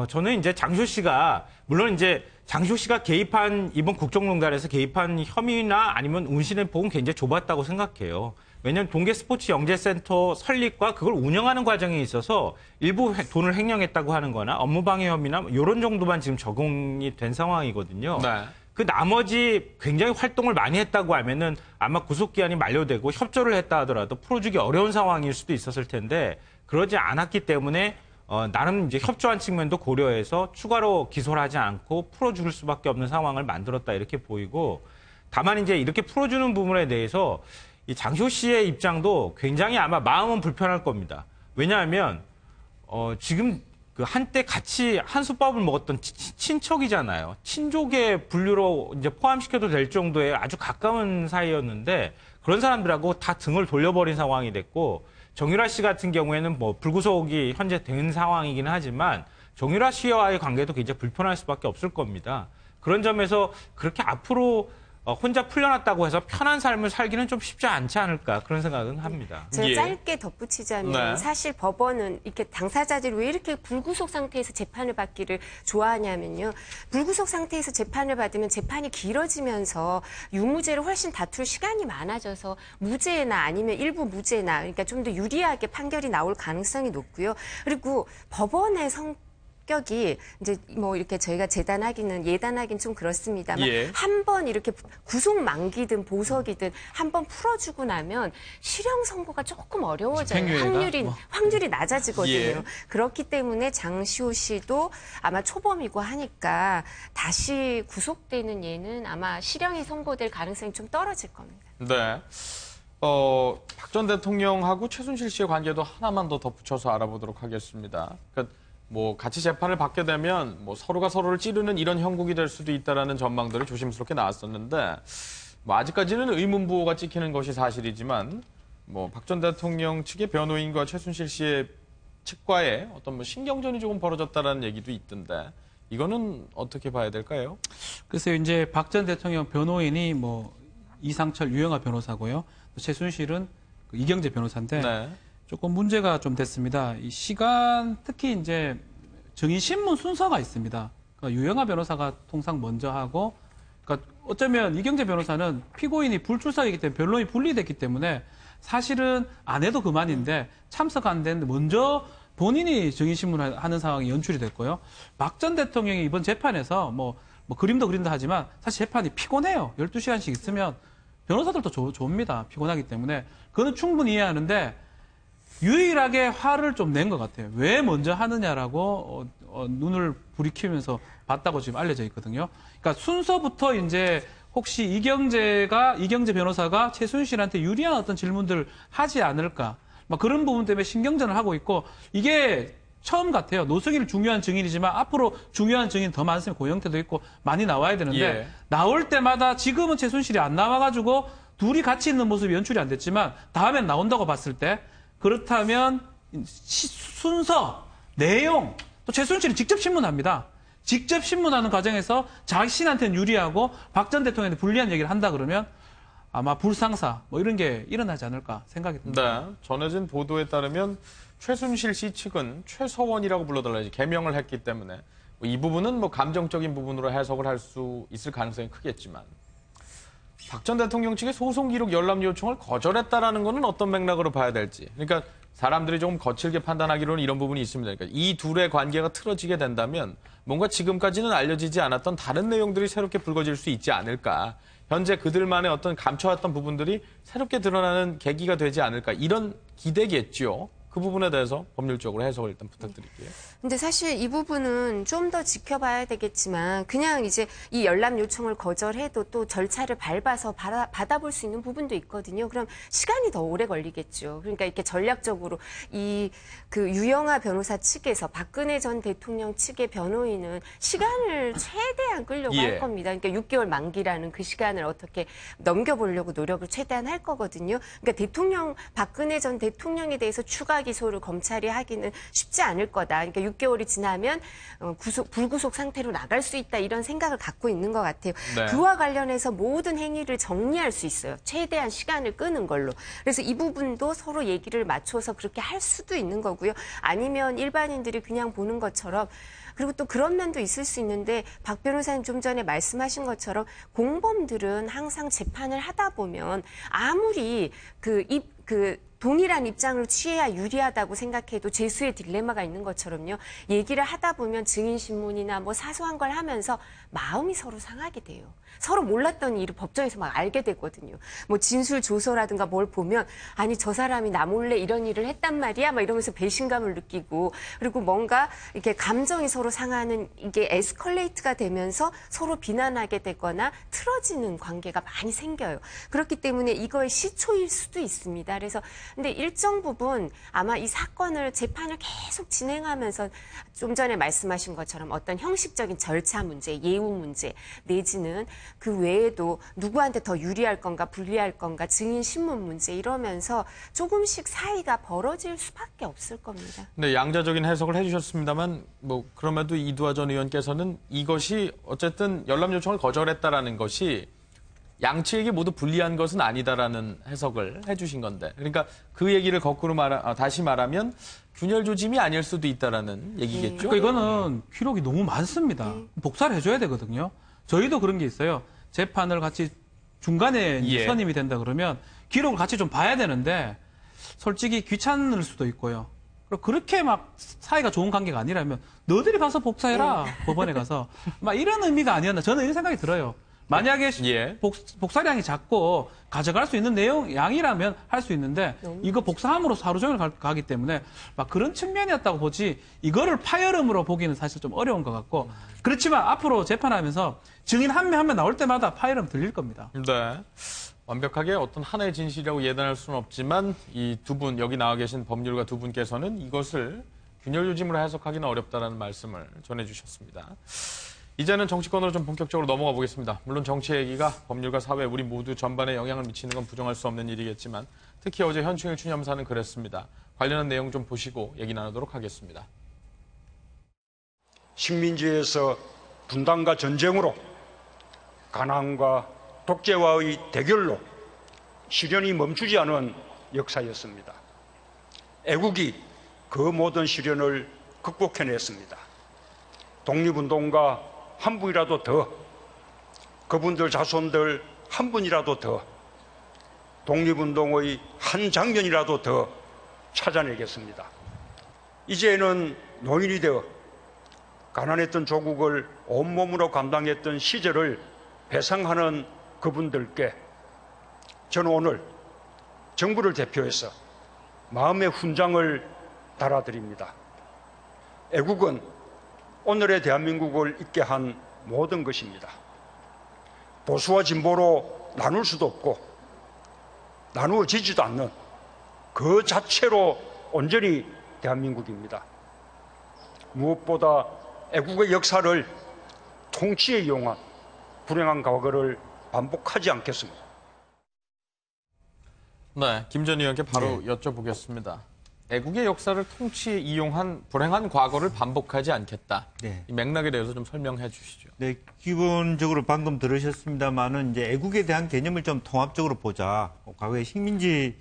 저는 이제 장시호 씨가 물론 이제 장시호 씨가 개입한 이번 국정농단에서 개입한 혐의나 아니면 운신의 폭은 굉장히 좁았다고 생각해요. 왜냐하면 동계스포츠영재센터 설립과 그걸 운영하는 과정에 있어서 일부 돈을 횡령했다고 하는 거나 업무방해 혐의나 이런 정도만 지금 적용이 된 상황이거든요. 네. 그 나머지 굉장히 활동을 많이 했다고 하면은 아마 구속기한이 만료되고 협조를 했다 하더라도 풀어주기 어려운 상황일 수도 있었을 텐데 그러지 않았기 때문에 나름 이제 협조한 측면도 고려해서 추가로 기소를 하지 않고 풀어줄 수밖에 없는 상황을 만들었다 이렇게 보이고 다만 이제 이렇게 풀어주는 부분에 대해서 이 장시호 씨의 입장도 굉장히 아마 마음은 불편할 겁니다. 왜냐하면 지금 그 한때 같이 한솥밥을 먹었던 친척이잖아요. 친족의 분류로 이제 포함시켜도 될 정도의 아주 가까운 사이였는데 그런 사람들하고 다 등을 돌려버린 상황이 됐고 정유라 씨 같은 경우에는 뭐 불구속이 현재 된 상황이긴 하지만 정유라 씨와의 관계도 굉장히 불편할 수밖에 없을 겁니다. 그런 점에서 그렇게 앞으로 혼자 풀려났다고 해서 편한 삶을 살기는 좀 쉽지 않지 않을까 그런 생각은 합니다. 제가 짧게 덧붙이자면 사실 법원은 이렇게 당사자들이 왜 이렇게 불구속 상태에서 재판을 받기를 좋아하냐면요. 불구속 상태에서 재판을 받으면 재판이 길어지면서 유무죄를 훨씬 다툴 시간이 많아져서 무죄나 아니면 일부 무죄나 그러니까 좀 더 유리하게 판결이 나올 가능성이 높고요. 그리고 법원의 성격이 이제 뭐 이렇게 저희가 예단하기는 좀 그렇습니다만 한 번 이렇게 구속 만기든 보석이든 한 번 풀어주고 나면 실형 선고가 조금 어려워져요. 확률이 낮아지거든요. 그렇기 때문에 장시호 씨도 아마 초범이고 하니까 다시 구속되는 예는 아마 실형이 선고될 가능성이 좀 떨어질 겁니다. 네. 박 전 대통령하고 최순실 씨의 관계도 하나만 더 덧붙여서 알아보도록 하겠습니다. 그러니까 뭐 같이 재판을 받게 되면 뭐 서로가 서로를 찌르는 이런 형국이 될 수도 있다라는 전망들이 조심스럽게 나왔었는데 뭐 아직까지는 의문부호가 찍히는 것이 사실이지만 뭐 박 전 대통령 측의 변호인과 최순실 씨의 측과의 어떤 뭐 신경전이 조금 벌어졌다라는 얘기도 있던데 이거는 어떻게 봐야 될까요? 글쎄요, 이제 박 전 대통령 변호인이 뭐 이상철 유영하 변호사고요. 최순실은 이경재 변호사인데 조금 문제가 좀 됐습니다. 이 시간 특히 이제 증인신문 순서가 있습니다. 그러니까 유영하 변호사가 통상 먼저 하고, 그러니까 어쩌면 이경재 변호사는 피고인이 불출석이기 때문에 변론이 분리됐기 때문에 사실은 안 해도 그만인데 참석 안 됐는데 먼저 본인이 증인신문을 하는 상황이 연출이 됐고요. 박 전 대통령이 이번 재판에서 뭐 그림도 그린다 하지만 사실 재판이 피곤해요. 12시간씩 있으면 변호사들도 좋습니다. 피곤하기 때문에. 그거는 충분히 이해하는데 유일하게 화를 좀 낸 것 같아요. 왜 먼저 하느냐라고 눈을 부리키면서 봤다고 지금 알려져 있거든요. 그러니까 순서부터 이제 혹시 이경재 변호사가 최순실한테 유리한 어떤 질문들을 하지 않을까. 막 그런 부분 때문에 신경전을 하고 있고 이게 처음 같아요. 노석일 중요한 증인이지만 앞으로 중요한 증인 더 많습니다. 고영태도 있고 많이 나와야 되는데 예. 나올 때마다 지금은 최순실이 안 나와가지고 둘이 같이 있는 모습이 연출이 안 됐지만 다음엔 나온다고 봤을 때 그렇다면 순서, 내용 또 최순실이 직접 신문합니다. 직접 신문하는 과정에서 자신한테는 유리하고 박 전 대통령한테 불리한 얘기를 한다 그러면 아마 불상사 뭐 이런 게 일어나지 않을까 생각이 듭니다. 네, 전해진 보도에 따르면 최순실 씨 측은 최서원이라고 불러달라 이제 개명을 했기 때문에 이 부분은 뭐 감정적인 부분으로 해석을 할 수 있을 가능성이 크겠지만 박 전 대통령 측의 소송 기록 열람 요청을 거절했다라는 것은 어떤 맥락으로 봐야 될지. 그러니까 사람들이 조금 거칠게 판단하기로는 이런 부분이 있습니다. 그러니까 이 둘의 관계가 틀어지게 된다면 뭔가 지금까지는 알려지지 않았던 다른 내용들이 새롭게 불거질 수 있지 않을까. 현재 그들만의 어떤 감춰왔던 부분들이 새롭게 드러나는 계기가 되지 않을까. 이런 기대겠죠. 그 부분에 대해서 법률적으로 해석을 일단 부탁드릴게요. 근데 사실 이 부분은 좀 더 지켜봐야 되겠지만 그냥 이제 이 열람 요청을 거절해도 또 절차를 밟아서 받아볼 수 있는 부분도 있거든요. 그럼 시간이 더 오래 걸리겠죠. 그러니까 이렇게 전략적으로 그 유영하 변호사 측에서 박근혜 전 대통령 측의 변호인은 시간을 최대한 끌려고 할 겁니다. 그러니까 6개월 만기라는 그 시간을 어떻게 넘겨보려고 노력을 최대한 할 거거든요. 그러니까 박근혜 전 대통령에 대해서 추가 기소를 검찰이 하기는 쉽지 않을 거다. 그러니까 6개월이 지나면 불구속 상태로 나갈 수 있다 이런 생각을 갖고 있는 것 같아요. 네. 그와 관련해서 모든 행위를 정리할 수 있어요. 최대한 시간을 끄는 걸로. 그래서 이 부분도 서로 얘기를 맞춰서 그렇게 할 수도 있는 거고요. 아니면 일반인들이 그냥 보는 것처럼 그리고 또 그런 면도 있을 수 있는데 박 변호사님 좀 전에 말씀하신 것처럼 공범들은 항상 재판을 하다 보면 아무리 동일한 입장을 취해야 유리하다고 생각해도 재수의 딜레마가 있는 것처럼요. 얘기를 하다 보면 증인신문이나 뭐 사소한 걸 하면서 마음이 서로 상하게 돼요. 서로 몰랐던 일을 법정에서 막 알게 되거든요. 뭐 진술 조서라든가 뭘 보면 아니 저 사람이 나 몰래 이런 일을 했단 말이야 막 이러면서 배신감을 느끼고 그리고 뭔가 이렇게 감정이 서로 상하는 이게 에스컬레이트가 되면서 서로 비난하게 되거나 틀어지는 관계가 많이 생겨요. 그렇기 때문에 이거의 시초일 수도 있습니다. 그래서 근데 일정 부분 아마 이 사건을 재판을 계속 진행하면서 좀 전에 말씀하신 것처럼 어떤 형식적인 절차 문제, 예우 문제 내지는 그 외에도 누구한테 더 유리할 건가 불리할 건가 증인 신문 문제 이러면서 조금씩 사이가 벌어질 수밖에 없을 겁니다. 네, 양자적인 해석을 해주셨습니다만 뭐 그럼에도 이두하 전 의원께서는 이것이 어쨌든 열람 요청을 거절했다라는 것이 양측에게 모두 불리한 것은 아니다라는 해석을 해주신 건데 그러니까 그 얘기를 거꾸로 다시 말하면 균열 조짐이 아닐 수도 있다라는 얘기겠죠. 그러니까 이거는 기록이 너무 많습니다. 복사를 해줘야 되거든요. 저희도 그런 게 있어요. 재판을 같이 중간에 선임이 된다 그러면 기록을 같이 좀 봐야 되는데 솔직히 귀찮을 수도 있고요. 그리고 그렇게 막 사이가 좋은 관계가 아니라면 너희들이 가서 복사해라. 법원에 가서. 막 이런 의미가 아니었나. 저는 이런 생각이 들어요. 만약에 복사량이 작고 가져갈 수 있는 내용 양이라면 할 수 있는데 이거 복사함으로 하루 종일 가기 때문에 막 그런 측면이었다고 보지 이거를 파열음으로 보기는 사실 좀 어려운 것 같고 그렇지만 앞으로 재판하면서 증인 한 명 나올 때마다 파열음 들릴 겁니다. 네. 완벽하게 어떤 하나의 진실이라고 예단할 수는 없지만 이 두 분 여기 나와 계신 법률가 두 분께서는 이것을 균열 조짐으로 해석하기는 어렵다는 말씀을 전해주셨습니다. 이제는 정치권으로 좀 본격적으로 넘어가 보겠습니다. 물론 정치 얘기가 법률과 사회 우리 모두 전반에 영향을 미치는 건 부정할 수 없는 일이겠지만 특히 어제 현충일 추념사는 그랬습니다. 관련한 내용 좀 보시고 얘기 나누도록 하겠습니다. 식민지에서 분단과 전쟁으로 가난과 독재와의 대결로 시련이 멈추지 않은 역사였습니다. 애국이 그 모든 시련을 극복해냈습니다. 독립운동가 한 분이라도 더, 그분들 자손들 한 분이라도 더, 독립운동의 한 장면이라도 더 찾아내겠습니다. 이제는 노인이 되어 가난했던 조국을 온몸으로 감당했던 시절을 회상하는 그분들께 저는 오늘 정부를 대표해서 마음의 훈장을 달아드립니다. 애국은 오늘의 대한민국을 있게 한 모든 것입니다. 보수와 진보로 나눌 수도 없고 나누어지지도 않는 그 자체로 온전히 대한민국입니다. 무엇보다 애국의 역사를 통치에 이용한 불행한 과거를 반복하지 않겠습니다. 네, 김 전 의원께 바로 여쭤보겠습니다. 애국의 역사를 통치에 이용한 불행한 과거를 반복하지 않겠다. 네. 이 맥락에 대해서 좀 설명해 주시죠. 네, 기본적으로 방금 들으셨습니다만은 이제 애국에 대한 개념을 좀 통합적으로 보자. 과거에 식민지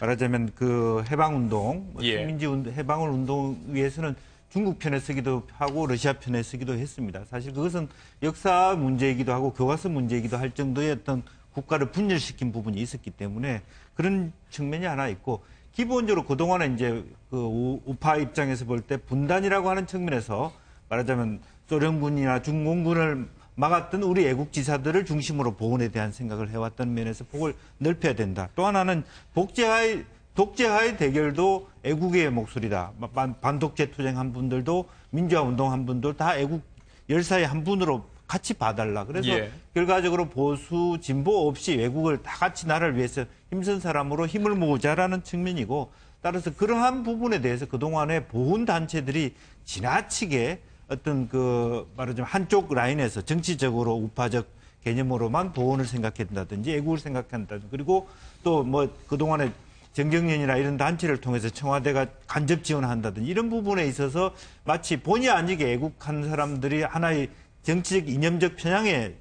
말하자면 그 해방운동, 식민지 해방을 운동 위해서는 중국 편에 쓰기도 하고 러시아 편에 쓰기도 했습니다. 사실 그것은 역사 문제이기도 하고 교과서 문제이기도 할 정도의 어떤 국가를 분열시킨 부분이 있었기 때문에 그런 측면이 하나 있고, 기본적으로 그동안에 이제 그 우파 입장에서 볼 때 분단이라고 하는 측면에서 말하자면 소련군이나 중공군을 막았던 우리 애국지사들을 중심으로 보훈에 대한 생각을 해왔던 면에서 폭을 넓혀야 된다. 또 하나는 독재와의 대결도 애국의 목소리다. 반독재 투쟁한 분들도 민주화 운동한 분들 다 애국 열사의 한 분으로 같이 봐달라. 그래서 결과적으로 보수 진보 없이 외국을 다 같이 나라를 위해서 힘쓴 사람으로 힘을 모으자라는 측면이고, 따라서 그러한 부분에 대해서 그동안에 보훈 단체들이 지나치게 어떤 그 말하자면 한쪽 라인에서 정치적으로 우파적 개념으로만 보훈을 생각한다든지 애국을 생각한다든지, 그리고 또 뭐 그동안에 정경련이나 이런 단체를 통해서 청와대가 간접 지원한다든지 이런 부분에 있어서 마치 본의 아니게 애국한 사람들이 하나의 정치적 이념적 편향에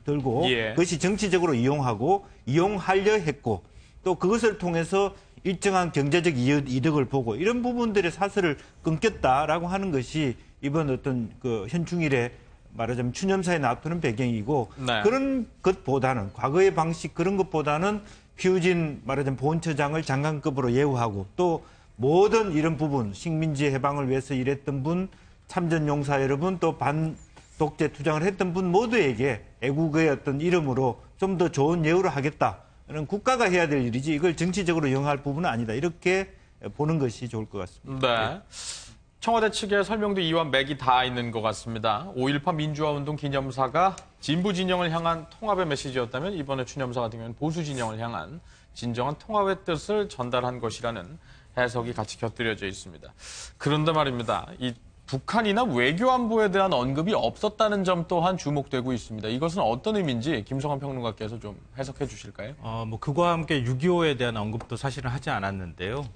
들고 그것이 정치적으로 이용하려 했고, 또 그것을 통해서 일정한 경제적 이득을 보고 이런 부분들의 사슬을 끊겼다라고 하는 것이 이번 어떤 그 현충일에 말하자면 추념사에 나타나는 배경이고, 그런 것보다는 과거의 방식 그런 것보다는 피우진 말하자면 보훈처장을 장관급으로 예우하고, 또 모든 이런 부분 식민지 해방을 위해서 일했던 분, 참전용사 여러분, 또 반독재 투쟁을 했던 분 모두에게 애국의 어떤 이름으로 좀 더 좋은 예우를 하겠다는 국가가 해야 될 일이지 이걸 정치적으로 이용할 부분은 아니다. 이렇게 보는 것이 좋을 것 같습니다. 네. 청와대 측의 설명도 이와 맥이 다 있는 것 같습니다. 5.18 민주화운동 기념사가 진보 진영을 향한 통합의 메시지였다면 이번에 추념사 같은 경우는 보수 진영을 향한 진정한 통합의 뜻을 전달한 것이라는 해석이 같이 곁들여져 있습니다. 그런데 말입니다. 이 북한이나 외교안보에 대한 언급이 없었다는 점 또한 주목되고 있습니다. 이것은 어떤 의미인지 김성환 평론가께서 좀 해석해 주실까요? 뭐 그거와 함께 6.25에 대한 언급도 사실은 하지 않았는데요.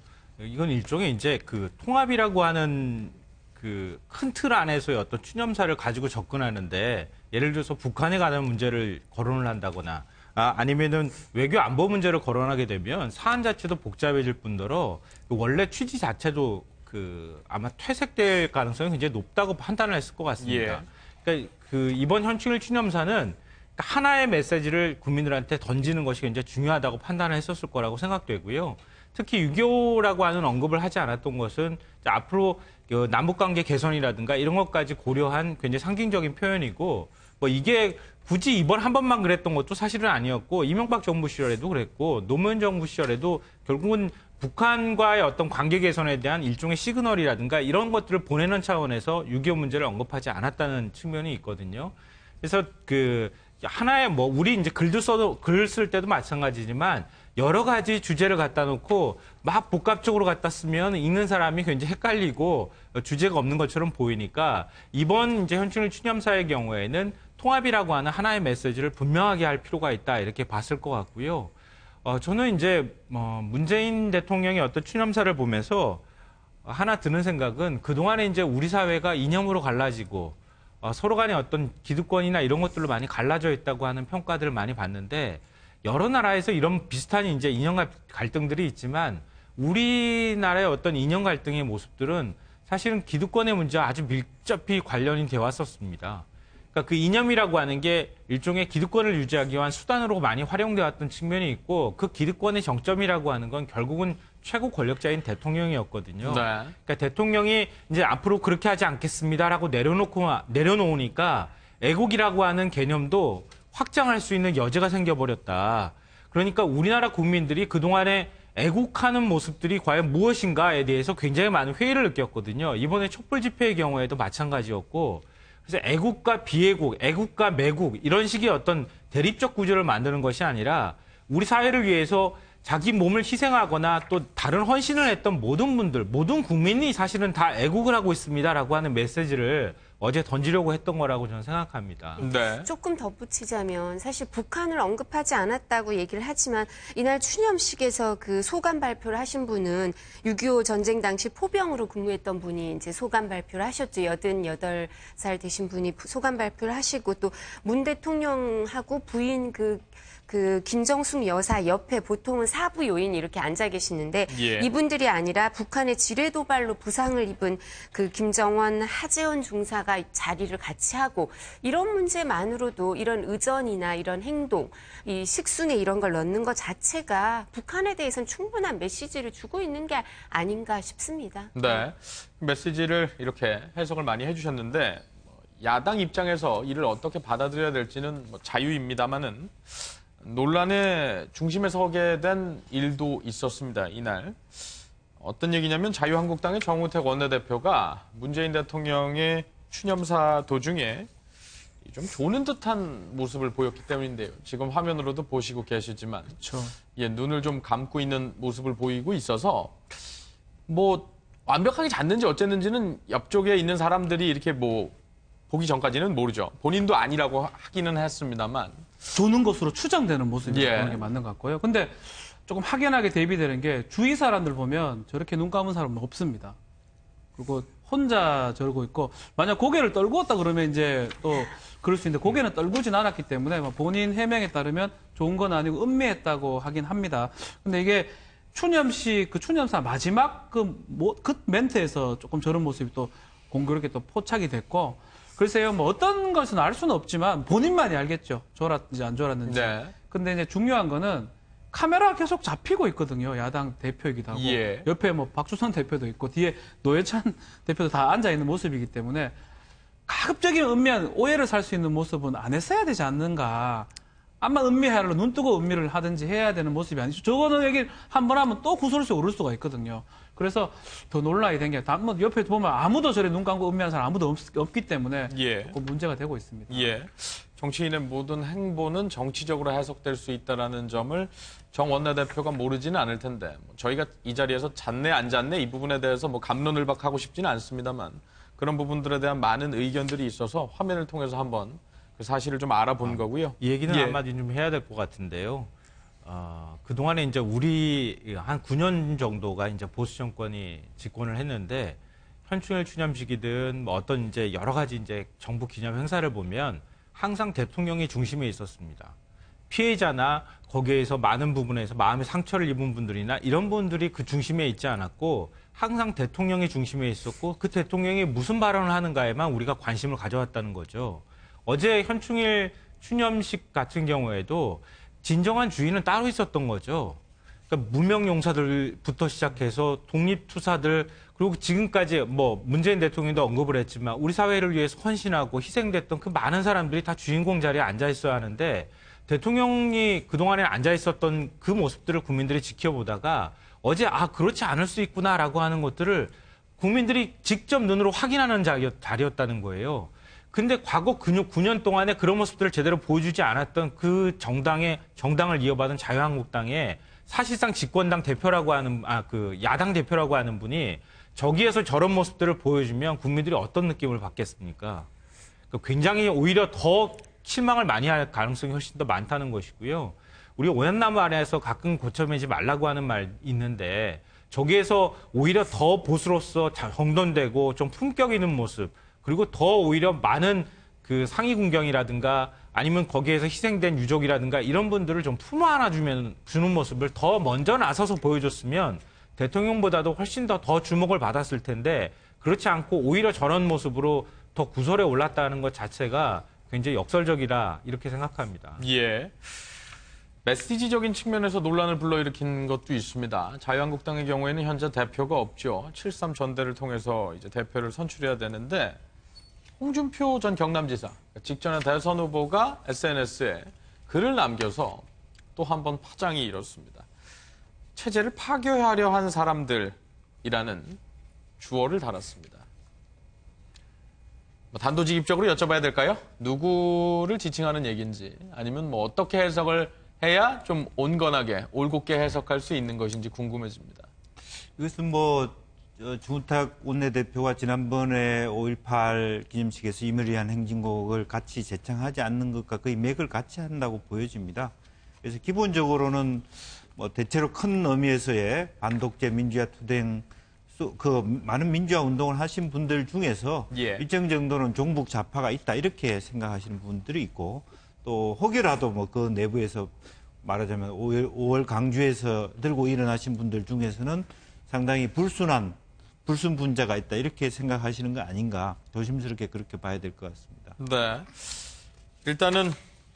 이건 일종의 이제 그 통합이라고 하는 그 큰 틀 안에서의 어떤 추념사를 가지고 접근하는데, 예를 들어서 북한에 관한 문제를 거론을 한다거나 아니면은 외교 안보 문제를 거론하게 되면 사안 자체도 복잡해질 뿐더러 원래 취지 자체도 그 아마 퇴색될 가능성이 굉장히 높다고 판단을 했을 것 같습니다. 그러니까 그 이번 현충일 추념사는 하나의 메시지를 국민들한테 던지는 것이 굉장히 중요하다고 판단을 했었을 거라고 생각되고요. 특히 6.25라고 하는 언급을 하지 않았던 것은 앞으로 남북관계 개선이라든가 이런 것까지 고려한 굉장히 상징적인 표현이고, 뭐 이게 굳이 이번 한 번만 그랬던 것도 사실은 아니었고, 이명박 정부 시절에도 그랬고, 노무현 정부 시절에도 결국은 북한과의 어떤 관계 개선에 대한 일종의 시그널이라든가 이런 것들을 보내는 차원에서 6.25 문제를 언급하지 않았다는 측면이 있거든요. 그래서 그 하나의 뭐 우리 이제 글 쓸 때도 마찬가지지만 여러 가지 주제를 갖다 놓고 막 복합적으로 갖다 쓰면 읽는 사람이 굉장히 헷갈리고 주제가 없는 것처럼 보이니까, 이번 이제 현충일 추념사의 경우에는 통합이라고 하는 하나의 메시지를 분명하게 할 필요가 있다, 이렇게 봤을 것 같고요. 저는 이제 문재인 대통령의 어떤 추념사를 보면서 하나 드는 생각은, 그동안에 이제 우리 사회가 이념으로 갈라지고 서로 간의 어떤 기득권이나 이런 것들로 많이 갈라져 있다고 하는 평가들을 많이 봤는데, 여러 나라에서 이런 비슷한 이제 이념 갈등들이 있지만 우리나라의 어떤 이념 갈등의 모습들은 사실은 기득권의 문제와 아주 밀접히 관련이 되어 왔었습니다. 그러니까 그 이념이라고 하는 게 일종의 기득권을 유지하기 위한 수단으로 많이 활용되어 왔던 측면이 있고 그 기득권의 정점이라고 하는 건 결국은 최고 권력자인 대통령이었거든요. 네. 그러니까 대통령이 이제 앞으로 그렇게 하지 않겠습니다라고 내려놓으니까 애국이라고 하는 개념도 확장할 수 있는 여지가 생겨버렸다. 그러니까 우리나라 국민들이 그동안에 애국하는 모습들이 과연 무엇인가에 대해서 굉장히 많은 회의를 느꼈거든요. 이번에 촛불 집회의 경우에도 마찬가지였고 그래서 애국과 비애국, 애국과 매국 이런 식의 어떤 대립적 구조를 만드는 것이 아니라 우리 사회를 위해서 자기 몸을 희생하거나 또 다른 헌신을 했던 모든 분들, 모든 국민이 사실은 다 애국을 하고 있습니다라고 하는 메시지를 어제 던지려고 했던 거라고 저는 생각합니다. 네. 조금 덧붙이자면 사실 북한을 언급하지 않았다고 얘기를 하지만 이날 추념식에서 그 소감 발표를 하신 분은 6.25 전쟁 당시 포병으로 근무했던 분이 이제 소감 발표를 하셨죠. 88살 되신 분이 소감 발표를 하시고 또 문 대통령하고 부인 그 김정숙 여사 옆에 보통은 사부 요인이 이렇게 앉아 계시는데 예. 이분들이 아니라 북한의 지뢰 도발로 부상을 입은 그 김정원, 하재헌 중사가 자리를 같이 하고 이런 문제만으로도 이런 의전이나 이런 행동, 이 식순에 이런 걸 넣는 것 자체가 북한에 대해서는 충분한 메시지를 주고 있는 게 아닌가 싶습니다. 네. 메시지를 이렇게 해석을 많이 해주셨는데 야당 입장에서 이를 어떻게 받아들여야 될지는 자유입니다만은 논란의 중심에 서게 된 일도 있었습니다. 이날. 어떤 얘기냐면 자유한국당의 정우택 원내대표가 문재인 대통령의 추념사 도중에 좀 조는 듯한 모습을 보였기 때문인데요. 지금 화면으로도 보시고 계시지만 그렇죠. 예, 눈을 좀 감고 있는 모습을 보이고 있어서 뭐 완벽하게 잤는지 어쨌는지는 옆쪽에 있는 사람들이 이렇게 뭐 보기 전까지는 모르죠. 본인도 아니라고 하기는 했습니다만 조는 것으로 추정되는 모습이 예. 보는 게 맞는 것 같고요. 근데 조금 확연하게 대비되는 게 주위 사람들 보면 저렇게 눈 감은 사람은 없습니다. 그리고 혼자 저러고 있고 만약 고개를 떨구었다 그러면 이제 또 그럴 수 있는데 고개는 떨구진 않았기 때문에 본인 해명에 따르면 좋은 건 아니고 음미했다고 하긴 합니다. 근데 이게 추념식 그 추념사 마지막 그 멘트에서 조금 저런 모습이 또 공교롭게 또 포착이 됐고 글쎄요, 뭐 어떤 것은 알 수는 없지만 본인만이 알겠죠. 졸았는지 안 졸았는지. 네. 근데 이제 중요한 거는 카메라가 계속 잡히고 있거든요. 야당 대표이기도 하고. 예. 옆에 뭐 박주선 대표도 있고 뒤에 노회찬 대표도 다 앉아 있는 모습이기 때문에 가급적이면 음미한 오해를 살 수 있는 모습은 안 했어야 되지 않는가. 암만 음미하려 눈 뜨고 음미를 하든지 해야 되는 모습이 아니죠. 저거는 얘기를 한 번 하면 또 구설수에 오를 수가 있거든요. 그래서 더 논란이 된 게, 옆에 보면 아무도 저래 눈 감고 음미하는 사람 아무도 없기 때문에 예. 조금 문제가 되고 있습니다. 예. 정치인의 모든 행보는 정치적으로 해석될 수 있다는 점을 정 원내대표가 모르지는 않을 텐데 저희가 이 자리에서 잤네 안 잤네 이 부분에 대해서 뭐 갑론을박하고 싶지는 않습니다만 그런 부분들에 대한 많은 의견들이 있어서 화면을 통해서 한번 그 사실을 좀 알아본 거고요. 이 얘기는 예. 한마디 좀 해야 될 것 같은데요. 그동안에 이제 우리 한 9년 정도가 이제 보수 정권이 집권을 했는데 현충일 추념식이든 뭐 어떤 이제 여러 가지 이제 정부 기념 행사를 보면 항상 대통령이 중심에 있었습니다. 피해자나 거기에서 많은 부분에서 마음의 상처를 입은 분들이나 이런 분들이 그 중심에 있지 않았고 항상 대통령이 중심에 있었고 그 대통령이 무슨 발언을 하는가에만 우리가 관심을 가져왔다는 거죠. 어제 현충일 추념식 같은 경우에도 진정한 주인은 따로 있었던 거죠. 그러니까 무명용사들부터 시작해서 독립투사들 그리고 지금까지 뭐 문재인 대통령도 언급을 했지만 우리 사회를 위해서 헌신하고 희생됐던 그 많은 사람들이 다 주인공 자리에 앉아 있어야 하는데 대통령이 그동안에 앉아 있었던 그 모습들을 국민들이 지켜보다가 어제 그렇지 않을 수 있구나라고 하는 것들을 국민들이 직접 눈으로 확인하는 자리였다는 거예요. 근데 과거 9년 동안에 그런 모습들을 제대로 보여주지 않았던 그 정당을 이어받은 자유한국당의 사실상 집권당 대표라고 하는, 그 야당 대표라고 하는 분이 저기에서 저런 모습들을 보여주면 국민들이 어떤 느낌을 받겠습니까? 그러니까 굉장히 오히려 더 실망을 많이 할 가능성이 훨씬 더 많다는 것이고요. 우리 오얏나무 아래에서 가끔 고쳐매지 말라고 하는 말 있는데 저기에서 오히려 더 보수로서 정돈되고 좀 품격 있는 모습 그리고 더 오히려 많은 그 상위 군경이라든가 아니면 거기에서 희생된 유족이라든가 이런 분들을 좀 품어 안아 주는 모습을 더 먼저 나서서 보여줬으면 대통령보다도 훨씬 더 주목을 받았을 텐데 그렇지 않고 오히려 저런 모습으로 더 구설에 올랐다는 것 자체가 굉장히 역설적이다 이렇게 생각합니다. 예. 메시지적인 측면에서 논란을 불러일으킨 것도 있습니다. 자유한국당의 경우에는 현재 대표가 없죠. 7.3 전대를 통해서 이제 대표를 선출해야 되는데 홍준표 전 경남지사 직전에 대선 후보가 SNS에 글을 남겨서 또 한 번 파장이 일었습니다. 체제를 파괴하려 한 사람들이라는 주어를 달았습니다. 단도직입적으로 여쭤봐야 될까요? 누구를 지칭하는 얘기인지 아니면 뭐 어떻게 해석을 해야 좀 온건하게 올곧게 해석할 수 있는 것인지 궁금해집니다. 이것은 주무탁 원내대표가 지난번에 5.18 기념식에서 임의를 위한 행진곡을 같이 제창하지 않는 것과 거의 맥을 같이 한다고 보여집니다. 그래서 기본적으로는 대체로 큰 의미에서의 반독재 민주화 투쟁 많은 민주화 운동을 하신 분들 중에서 일정 정도는 종북 좌파가 있다 이렇게 생각하시는 분들이 있고 또 혹여라도 그 내부에서 말하자면 5월 강주에서 들고 일어나신 분들 중에서는 상당히 불순 분자가 있다 이렇게 생각하시는 거 아닌가 조심스럽게 그렇게 봐야 될 것 같습니다. 네, 일단은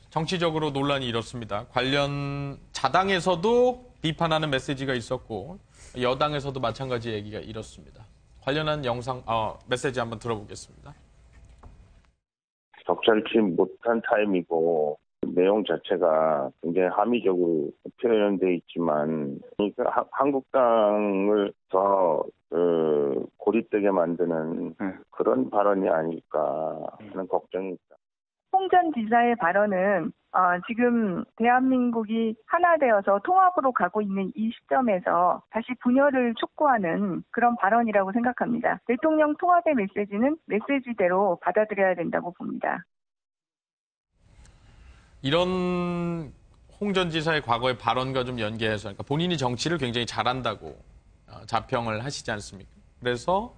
정치적으로 논란이 이렇습니다. 관련 자당에서도 비판하는 메시지가 있었고 여당에서도 마찬가지 얘기가 이렇습니다. 관련한 메시지 한번 들어보겠습니다. 적절치 못한 타임이고 내용 자체가 굉장히 함의적으로 표현돼 있지만 그러니까 한국당을 더 고립되게 만드는 그런 발언이 아닐까 하는 걱정이 있다. 홍 전 지사의 발언은 지금 대한민국이 하나 되어서 통합으로 가고 있는 이 시점에서 다시 분열을 촉구하는 그런 발언이라고 생각합니다. 대통령 통합의 메시지는 메시지대로 받아들여야 된다고 봅니다. 이런 홍 전 지사의 과거의 발언과 좀 연계해서 그러니까 본인이 정치를 굉장히 잘한다고 자평을 하시지 않습니까? 그래서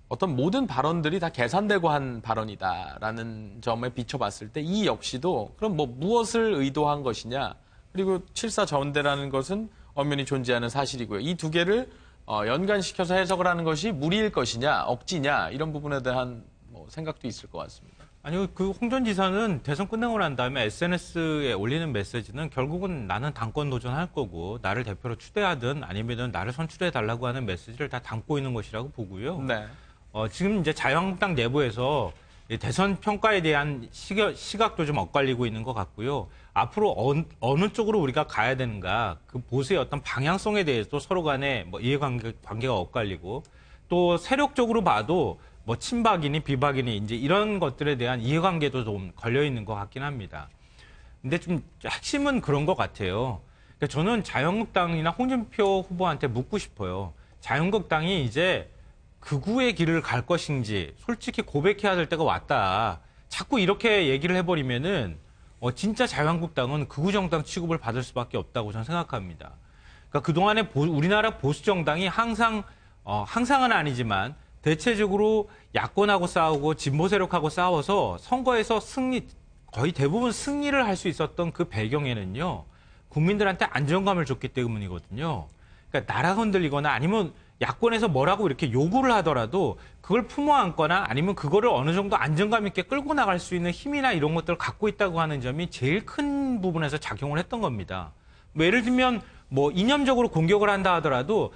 어떤 모든 발언들이 다 계산되고 한 발언이다라는 점에 비춰봤을 때 이 역시도 그럼 무엇을 의도한 것이냐 그리고 7.4 전대라는 것은 엄연히 존재하는 사실이고요. 이 두 개를 연관시켜서 해석을 하는 것이 무리일 것이냐 억지냐 이런 부분에 대한 생각도 있을 것 같습니다. 아니요, 홍 전 지사는 대선 끝나고 난 다음에 SNS에 올리는 메시지는 결국은 나는 당권 도전할 거고 나를 대표로 추대하든 아니면 나를 선출해달라고 하는 메시지를 다 담고 있는 것이라고 보고요. 네. 지금 이제 자유한국당 내부에서 대선 평가에 대한 시각도 좀 엇갈리고 있는 것 같고요. 앞으로 어느 쪽으로 우리가 가야 되는가 그 보수의 어떤 방향성에 대해서 서로 간에 이해관계가 엇갈리고 또 세력적으로 봐도 친박이니 비박이니 이제 이런 것들에 대한 이해관계도 좀 걸려 있는 것 같긴 합니다. 근데 좀 핵심은 그런 것 같아요. 그러니까 저는 자유한국당이나 홍준표 후보한테 묻고 싶어요. 자유한국당이 이제 극우의 길을 갈 것인지 솔직히 고백해야 될 때가 왔다. 자꾸 이렇게 얘기를 해버리면은 진짜 자유한국당은 극우 정당 취급을 받을 수밖에 없다고 저는 생각합니다. 그러니까 그동안에 우리나라 보수 정당이 항상은 아니지만 대체적으로 야권하고 싸우고 진보 세력하고 싸워서 선거에서 거의 대부분 승리를 할 수 있었던 그 배경에는요. 국민들한테 안정감을 줬기 때문이거든요. 그러니까 나라가 흔들리거나 아니면 야권에서 뭐라고 이렇게 요구를 하더라도 그걸 품어안거나 아니면 그거를 어느 정도 안정감 있게 끌고 나갈 수 있는 힘이나 이런 것들을 갖고 있다고 하는 점이 제일 큰 부분에서 작용을 했던 겁니다. 예를 들면 이념적으로 공격을 한다 하더라도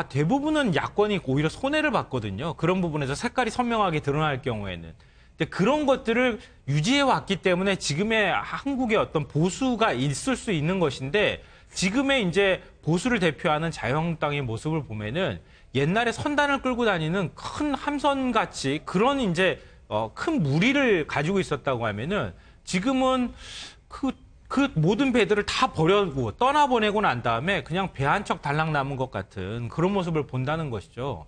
대부분은 야권이 오히려 손해를 봤거든요. 그런 부분에서 색깔이 선명하게 드러날 경우에는. 근데 그런 것들을 유지해 왔기 때문에 지금의 한국의 어떤 보수가 있을 수 있는 것인데 지금의 이제 보수를 대표하는 자유한국당의 모습을 보면은 옛날에 선단을 끌고 다니는 큰 함선같이 그런 이제 큰 무리를 가지고 있었다고 하면은 지금은 그 모든 배들을 다 버려고 떠나보내고 난 다음에 그냥 배 한 척 달랑 남은 것 같은 그런 모습을 본다는 것이죠.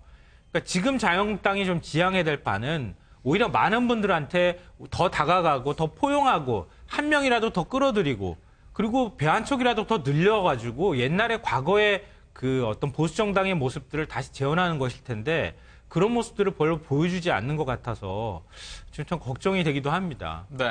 그러니까 지금 자유한국당이 좀 지향해야 될 바는 오히려 많은 분들한테 더 다가가고 더 포용하고 한 명이라도 더 끌어들이고 그리고 배 한 척이라도 더 늘려가지고 옛날에 과거의 그 어떤 보수 정당의 모습들을 다시 재현하는 것일 텐데 그런 모습들을 별로 보여주지 않는 것 같아서 지금 참 걱정이 되기도 합니다. 네.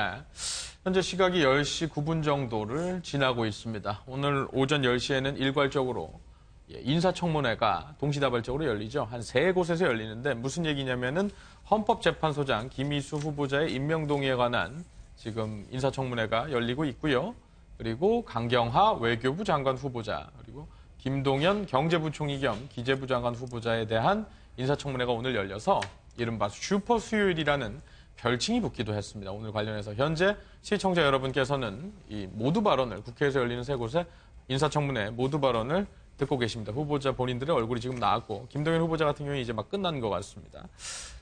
현재 시각이 10시 9분 정도를 지나고 있습니다. 오늘 오전 10시에는 일괄적으로 인사청문회가 동시다발적으로 열리죠. 한 3곳에서 열리는데 무슨 얘기냐면은 헌법재판소장 김희수 후보자의 임명 동의에 관한 지금 인사청문회가 열리고 있고요. 그리고 강경하 외교부 장관 후보자, 그리고 김동연 경제부총리 겸 기재부 장관 후보자에 대한 인사청문회가 오늘 열려서 이른바 슈퍼 수요일이라는 별칭이 붙기도 했습니다. 오늘 관련해서 현재 시청자 여러분께서는 이 모두 발언을 국회에서 열리는 3곳의 인사청문회 모두 발언을 듣고 계십니다. 후보자 본인들의 얼굴이 지금 나왔고 김동연 후보자 같은 경우는 이제 막 끝난 것 같습니다.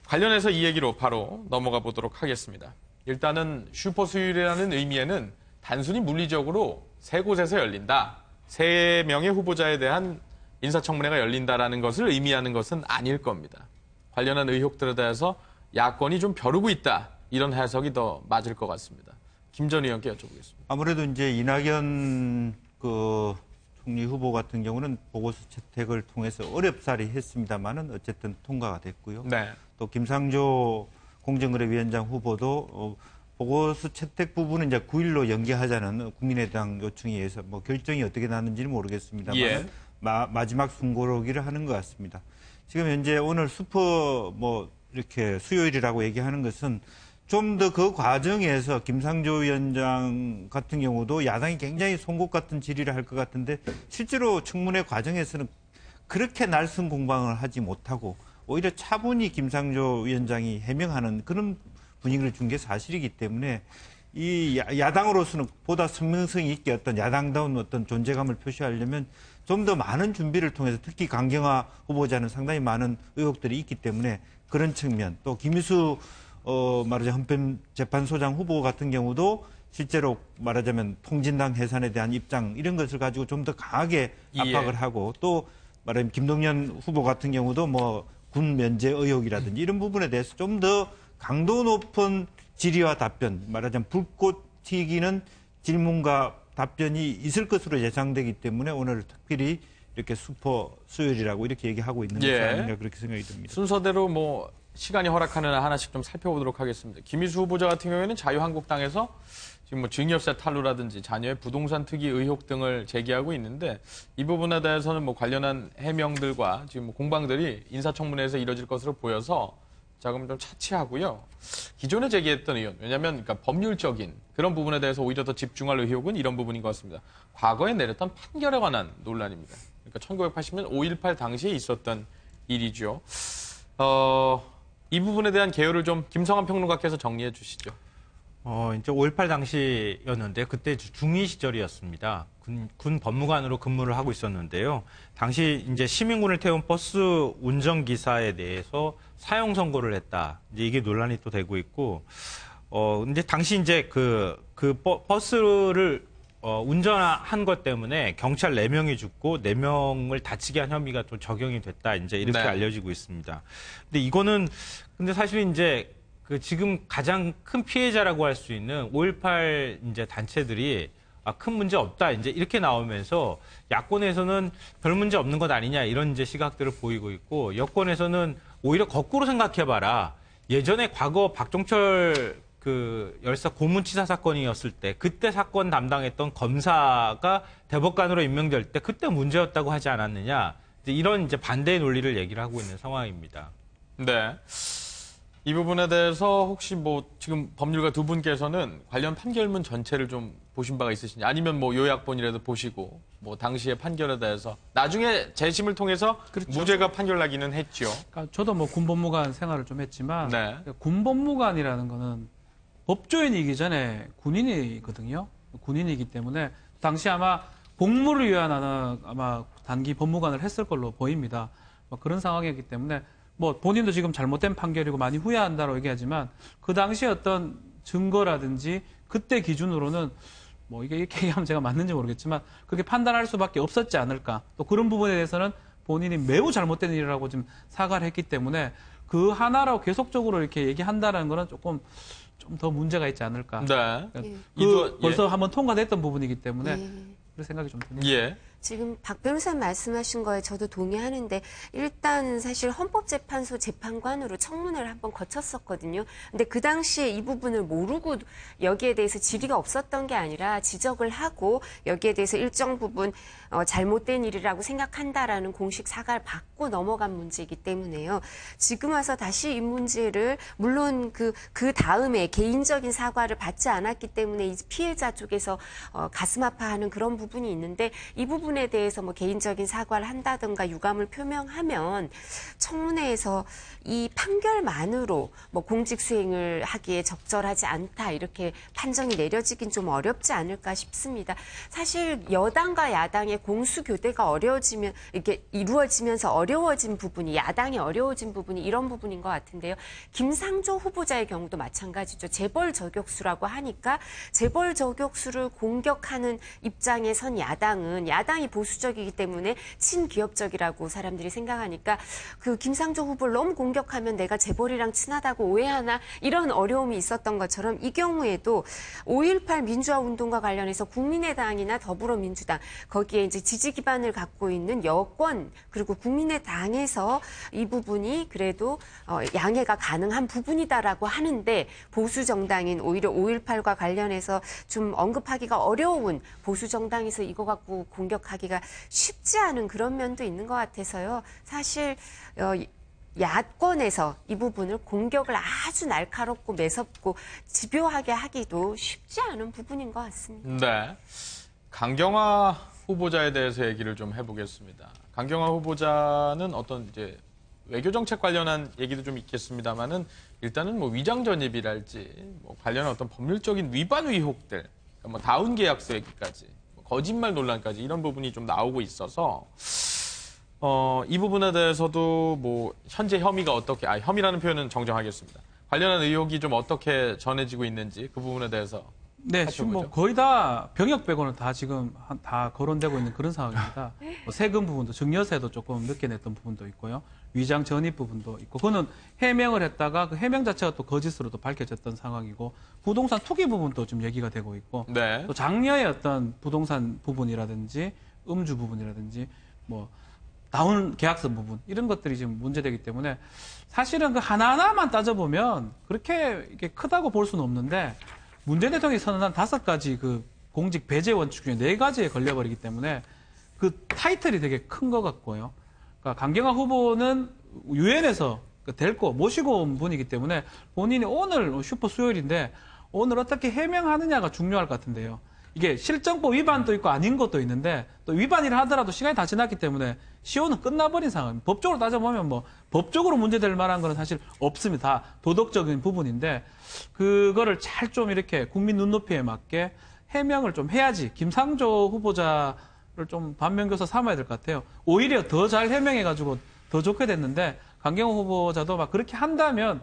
관련해서 이 얘기로 바로 넘어가 보도록 하겠습니다. 일단은 슈퍼 수요일이라는 의미에는 단순히 물리적으로 3곳에서 열린다. 3명의 후보자에 대한 인사청문회가 열린다라는 것을 의미하는 것은 아닐 겁니다. 관련한 의혹들에 대해서 야권이 좀 벼르고 있다. 이런 해석이 더 맞을 것 같습니다. 김 전 의원께 여쭤보겠습니다. 아무래도 이제 이낙연 총리 후보 같은 경우는 보고서 채택을 통해서 어렵사리 했습니다만은 어쨌든 통과가 됐고요. 네. 또 김상조 공정거래위원장 후보도 보고서 채택 부분은 이제 9일로 연기하자는 국민의당 요청에 의해서 뭐 결정이 어떻게 났는지는 모르겠습니다만 예. 마지막 숨고르기를 하는 것 같습니다. 지금 현재 오늘 슈퍼 이렇게 수요일이라고 얘기하는 것은 좀 더 그 과정에서 김상조 위원장 같은 경우도 야당이 굉장히 송곳 같은 질의를 할 것 같은데 실제로 청문회 과정에서는 그렇게 날선 공방을 하지 못하고 오히려 차분히 김상조 위원장이 해명하는 그런 분위기를 준 게 사실이기 때문에 이 야당으로서는 보다 선명성 있게 어떤 야당다운 어떤 존재감을 표시하려면 좀 더 많은 준비를 통해서 특히 강경화 후보자는 상당히 많은 의혹들이 있기 때문에 그런 측면 또 김희수 말하자면 헌법재판소장 후보 같은 경우도 실제로 말하자면 통진당 해산에 대한 입장 이런 것을 가지고 좀 더 강하게 압박을 하고 또 말하자면 김동연 후보 같은 경우도 군 면제 의혹이라든지 이런 부분에 대해서 좀 더 강도 높은 질의와 답변 말하자면 불꽃 튀기는 질문과 답변이 있을 것으로 예상되기 때문에 오늘 특별히 이렇게 슈퍼 수요일이라고 이렇게 얘기하고 있는 것이 아닌가 그렇게 생각이 듭니다. 순서대로 시간이 허락하는 한 하나씩 좀 살펴보도록 하겠습니다. 김희수 후보자 같은 경우에는 자유한국당에서 지금 증여세 탈루라든지 자녀의 부동산 투기 의혹 등을 제기하고 있는데 이 부분에 대해서는 관련한 해명들과 지금 공방들이 인사청문회에서 이뤄질 것으로 보여서 조금 좀 차치하고요. 기존에 제기했던 의혹, 왜냐하면 그러니까 법률적인 그런 부분에 대해서 오히려 더 집중할 의혹은 이런 부분인 것 같습니다. 과거에 내렸던 판결에 관한 논란입니다. 그러니까 1980년 5.18 당시에 있었던 일이죠. 이 부분에 대한 개요를 좀 김성환 평론가께서 정리해 주시죠. 이제 5.18 당시였는데 그때 중위 시절이었습니다. 군 법무관으로 근무를 하고 있었는데요. 당시 이제 시민군을 태운 버스 운전기사에 대해서 사형 선고를 했다. 이제 이게 논란이 또 되고 있고, 근데 당시 이제 버스를 운전한 것 때문에 경찰 4명이 죽고 4명을 다치게 한 혐의가 또 적용이 됐다. 이제 이렇게 알려지고 있습니다. 근데 이거는 근데 사실 이제 지금 가장 큰 피해자라고 할 수 있는 5.18 이제 단체들이 큰 문제 없다 이제 이렇게 나오면서 야권에서는 별 문제 없는 것 아니냐 이런 이제 시각들을 보이고 있고 여권에서는 오히려 거꾸로 생각해봐라. 예전에 과거 박종철 열사 고문치사 사건이었을 때 그때 사건 담당했던 검사가 대법관으로 임명될 때 그때 문제였다고 하지 않았느냐. 이런 이제 반대의 논리를 얘기를 하고 있는 상황입니다. 네. 이 부분에 대해서 혹시 지금 법률가 두 분께서는 관련 판결문 전체를 좀 보신 바가 있으신지 아니면 요약본이라도 보시고 당시의 판결에 대해서 나중에 재심을 통해서 무죄가 판결나기는 했죠. 그러니까 저도 군법무관 생활을 좀 했지만 군법무관이라는 거는 법조인이기 전에 군인이거든요. 군인이기 때문에 당시 아마 복무를 위한 아마 단기 법무관을 했을 걸로 보입니다. 그런 상황이었기 때문에 본인도 지금 잘못된 판결이고 많이 후회한다고 얘기하지만 그 당시 어떤 증거라든지 그때 기준으로는 이게 이렇게 얘기하면 제가 맞는지 모르겠지만 그렇게 판단할 수밖에 없었지 않을까. 또 그런 부분에 대해서는 본인이 매우 잘못된 일이라고 지금 사과를 했기 때문에 그 하나라고 계속적으로 이렇게 얘기한다는 거는 조금 좀 더 문제가 있지 않을까. 네. 벌써 한번 통과됐던 부분이기 때문에 그런 생각이 좀 듭니다. 예. 지금 박 변호사님 말씀하신 거에 저도 동의하는데 일단 사실 헌법재판소 재판관으로 청문회를 한번 거쳤었거든요. 근데 그 당시에 이 부분을 모르고 여기에 대해서 질의가 없었던 게 아니라 지적을 하고 여기에 대해서 일정 부분 잘못된 일이라고 생각한다라는 공식 사과를 받고 넘어간 문제이기 때문에요. 지금 와서 다시 이 문제를 물론 그 다음에 개인적인 사과를 받지 않았기 때문에 이 피해자 쪽에서 가슴 아파하는 그런 부분이 있는데 이 부분에 대해서 뭐 개인적인 사과를 한다든가 유감을 표명하면 청문회에서 이 판결만으로 뭐 공직 수행을 하기에 적절하지 않다 이렇게 판정이 내려지긴 좀 어렵지 않을까 싶습니다. 사실 여당과 야당의 공수교대가 어려워지면 이렇게 이루어지면서 어려워진 부분이 야당이 어려워진 부분이 이런 부분인 것 같은데요. 김상조 후보자의 경우도 마찬가지죠. 재벌 저격수라고 하니까 재벌 저격수를 공격하는 입장에 선 야당이 보수적이기 때문에 친기업적이라고 사람들이 생각하니까 그 김상조 후보를 너무 공격하면 내가 재벌이랑 친하다고 오해하나 이런 어려움이 있었던 것처럼 이 경우에도 5.18 민주화 운동과 관련해서 국민의당이나 더불어민주당 거기에 이제 지지 기반을 갖고 있는 여권 그리고 국민의당에서 이 부분이 그래도 양해가 가능한 부분이다라고 하는데 보수 정당인 오히려 5.18과 관련해서 좀 언급하기가 어려운 보수 정당에서 이거 갖고 공격하기가 쉽지 않은 그런 면도 있는 것 같아서요. 사실 야권에서 이 부분을 공격을 아주 날카롭고 매섭고 집요하게 하기도 쉽지 않은 부분인 것 같습니다. 네, 강경화 후보자에 대해서 얘기를 좀 해보겠습니다. 강경화 후보자는 어떤 이제 외교 정책 관련한 얘기도 좀 있겠습니다만은 일단은 뭐 위장 전입이랄지 뭐 관련한 어떤 법률적인 위반 의혹들, 그러니까 뭐 다운 계약서 얘기까지, 거짓말 논란까지 이런 부분이 좀 나오고 있어서 이 부분에 대해서도 뭐 현재 혐의가 어떻게, 혐의라는 표현은 정정하겠습니다. 관련한 의혹이 좀 어떻게 전해지고 있는지 그 부분에 대해서. 네, 지금 뭐 거의 다 병역 빼고는 다 지금 다 거론되고 있는 그런 상황입니다. 뭐 세금 부분도 증여세도 조금 늦게 냈던 부분도 있고요. 위장 전입 부분도 있고 그거는 해명을 했다가 그 해명 자체가 또 거짓으로 또 밝혀졌던 상황이고 부동산 투기 부분도 좀 얘기가 되고 있고 네. 또 장려의 어떤 부동산 부분이라든지 음주 부분이라든지 뭐 다운 계약서 부분 이런 것들이 지금 문제되기 때문에 사실은 그 하나하나만 따져보면 그렇게 이게 크다고 볼 수는 없는데 문재인 대통령이 선언한 5가지 그 공직 배제 원칙 중에 4가지에 걸려버리기 때문에 그 타이틀이 되게 큰 것 같고요. 그러니까 강경화 후보는 유엔에서 데리고 모시고 온 분이기 때문에 본인이 오늘 슈퍼 수요일인데 오늘 어떻게 해명하느냐가 중요할 것 같은데요. 이게 실정법 위반도 있고 아닌 것도 있는데 또 위반이라 하더라도 시간이 다 지났기 때문에 시효는 끝나버린 상황입니다. 법적으로 따져보면 뭐 법적으로 문제될 만한 건 사실 없습니다. 다 도덕적인 부분인데 그거를 잘 좀 이렇게 국민 눈높이에 맞게 해명을 좀 해야지 김상조 후보자를 좀 반면교사 삼아야 될 것 같아요. 오히려 더 잘 해명해가지고 더 좋게 됐는데 강경화 후보자도 막 그렇게 한다면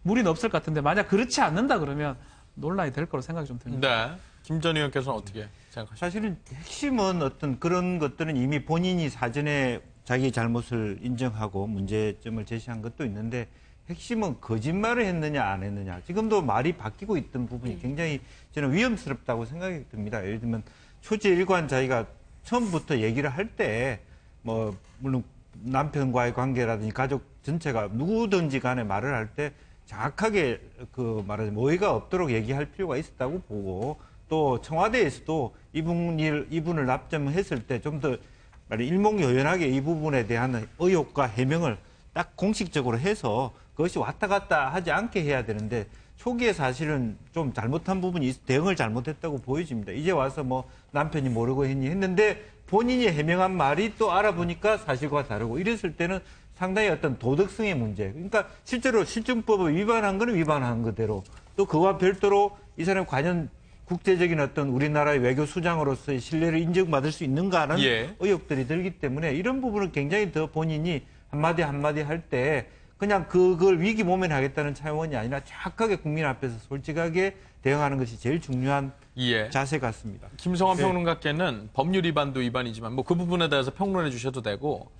무리는 없을 것 같은데 만약 그렇지 않는다 그러면 논란이 될 거로 생각이 좀 듭니다. 네. 김 전 의원께서는 어떻게 생각하십니까? 사실은 핵심은 어떤 그런 것들은 이미 본인이 사전에 자기 잘못을 인정하고 문제점을 제시한 것도 있는데 핵심은 거짓말을 했느냐 안 했느냐. 지금도 말이 바뀌고 있던 부분이 굉장히 저는 위험스럽다고 생각이 듭니다. 예를 들면 초지일관 자기가 처음부터 얘기를 할 때 뭐 물론 남편과의 관계라든지 가족 전체가 누구든지 간에 말을 할 때 정확하게 그 말하자면 오해가 없도록 얘기할 필요가 있었다고 보고 또 청와대에서도 이분을 납점했을 때 좀 더 일목요연하게 이 부분에 대한 의혹과 해명을 딱 공식적으로 해서 그것이 왔다 갔다 하지 않게 해야 되는데 초기에 사실은 좀 잘못한 부분이 대응을 잘못했다고 보여집니다. 이제 와서 뭐 남편이 모르고 했는데 본인이 해명한 말이 또 알아보니까 사실과 다르고 이랬을 때는 상당히 어떤 도덕성의 문제. 그러니까 실제로 실정법을 위반한 거는 위반한 그대로 또 그와 별도로 이 사람이 과연 국제적인 어떤 우리나라의 외교 수장으로서의 신뢰를 인정받을 수 있는가 하는 의혹들이 들기 때문에 이런 부분은 굉장히 더 본인이 한마디 할 때 그냥 그걸 위기 모면하겠다는 차원이 아니라 정확하게 국민 앞에서 솔직하게 대응하는 것이 제일 중요한 자세 같습니다. 김성환 평론가께는 법률 위반도 위반이지만 뭐 그 부분에 대해서 평론해 주셔도 되고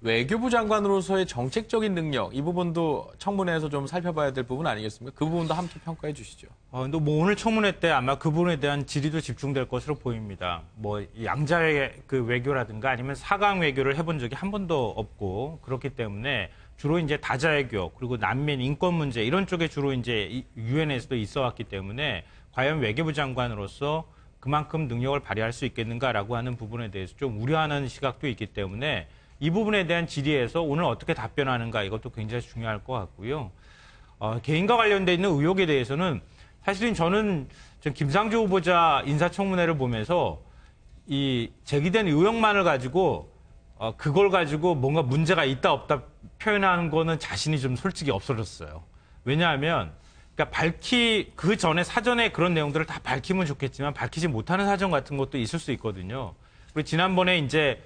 외교부 장관으로서의 정책적인 능력, 이 부분도 청문회에서 좀 살펴봐야 될 부분 아니겠습니까? 그 부분도 함께 평가해 주시죠. 근데 뭐 오늘 청문회 때 아마 그 부분에 대한 질의도 집중될 것으로 보입니다. 뭐 양자의 그 외교라든가 아니면 사강 외교를 해본 적이 한 번도 없고 그렇기 때문에 주로 이제 다자외교 그리고 난민 인권 문제 이런 쪽에 주로 이제 유엔에서도 있어 왔기 때문에 과연 외교부 장관으로서 그만큼 능력을 발휘할 수 있겠는가라고 하는 부분에 대해서 좀 우려하는 시각도 있기 때문에 이 부분에 대한 질의에서 오늘 어떻게 답변하는가 이것도 굉장히 중요할 것 같고요. 개인과 관련돼 있는 의혹에 대해서는 사실은 저는 김상조 후보자 인사청문회를 보면서 이 제기된 의혹만을 가지고 그걸 가지고 뭔가 문제가 있다 없다 표현하는 거는 자신이 좀 솔직히 없어졌어요. 왜냐하면 그러니까 그 전에 사전에 그런 내용들을 다 밝히면 좋겠지만 밝히지 못하는 사정 같은 것도 있을 수 있거든요. 그리고 지난번에 이제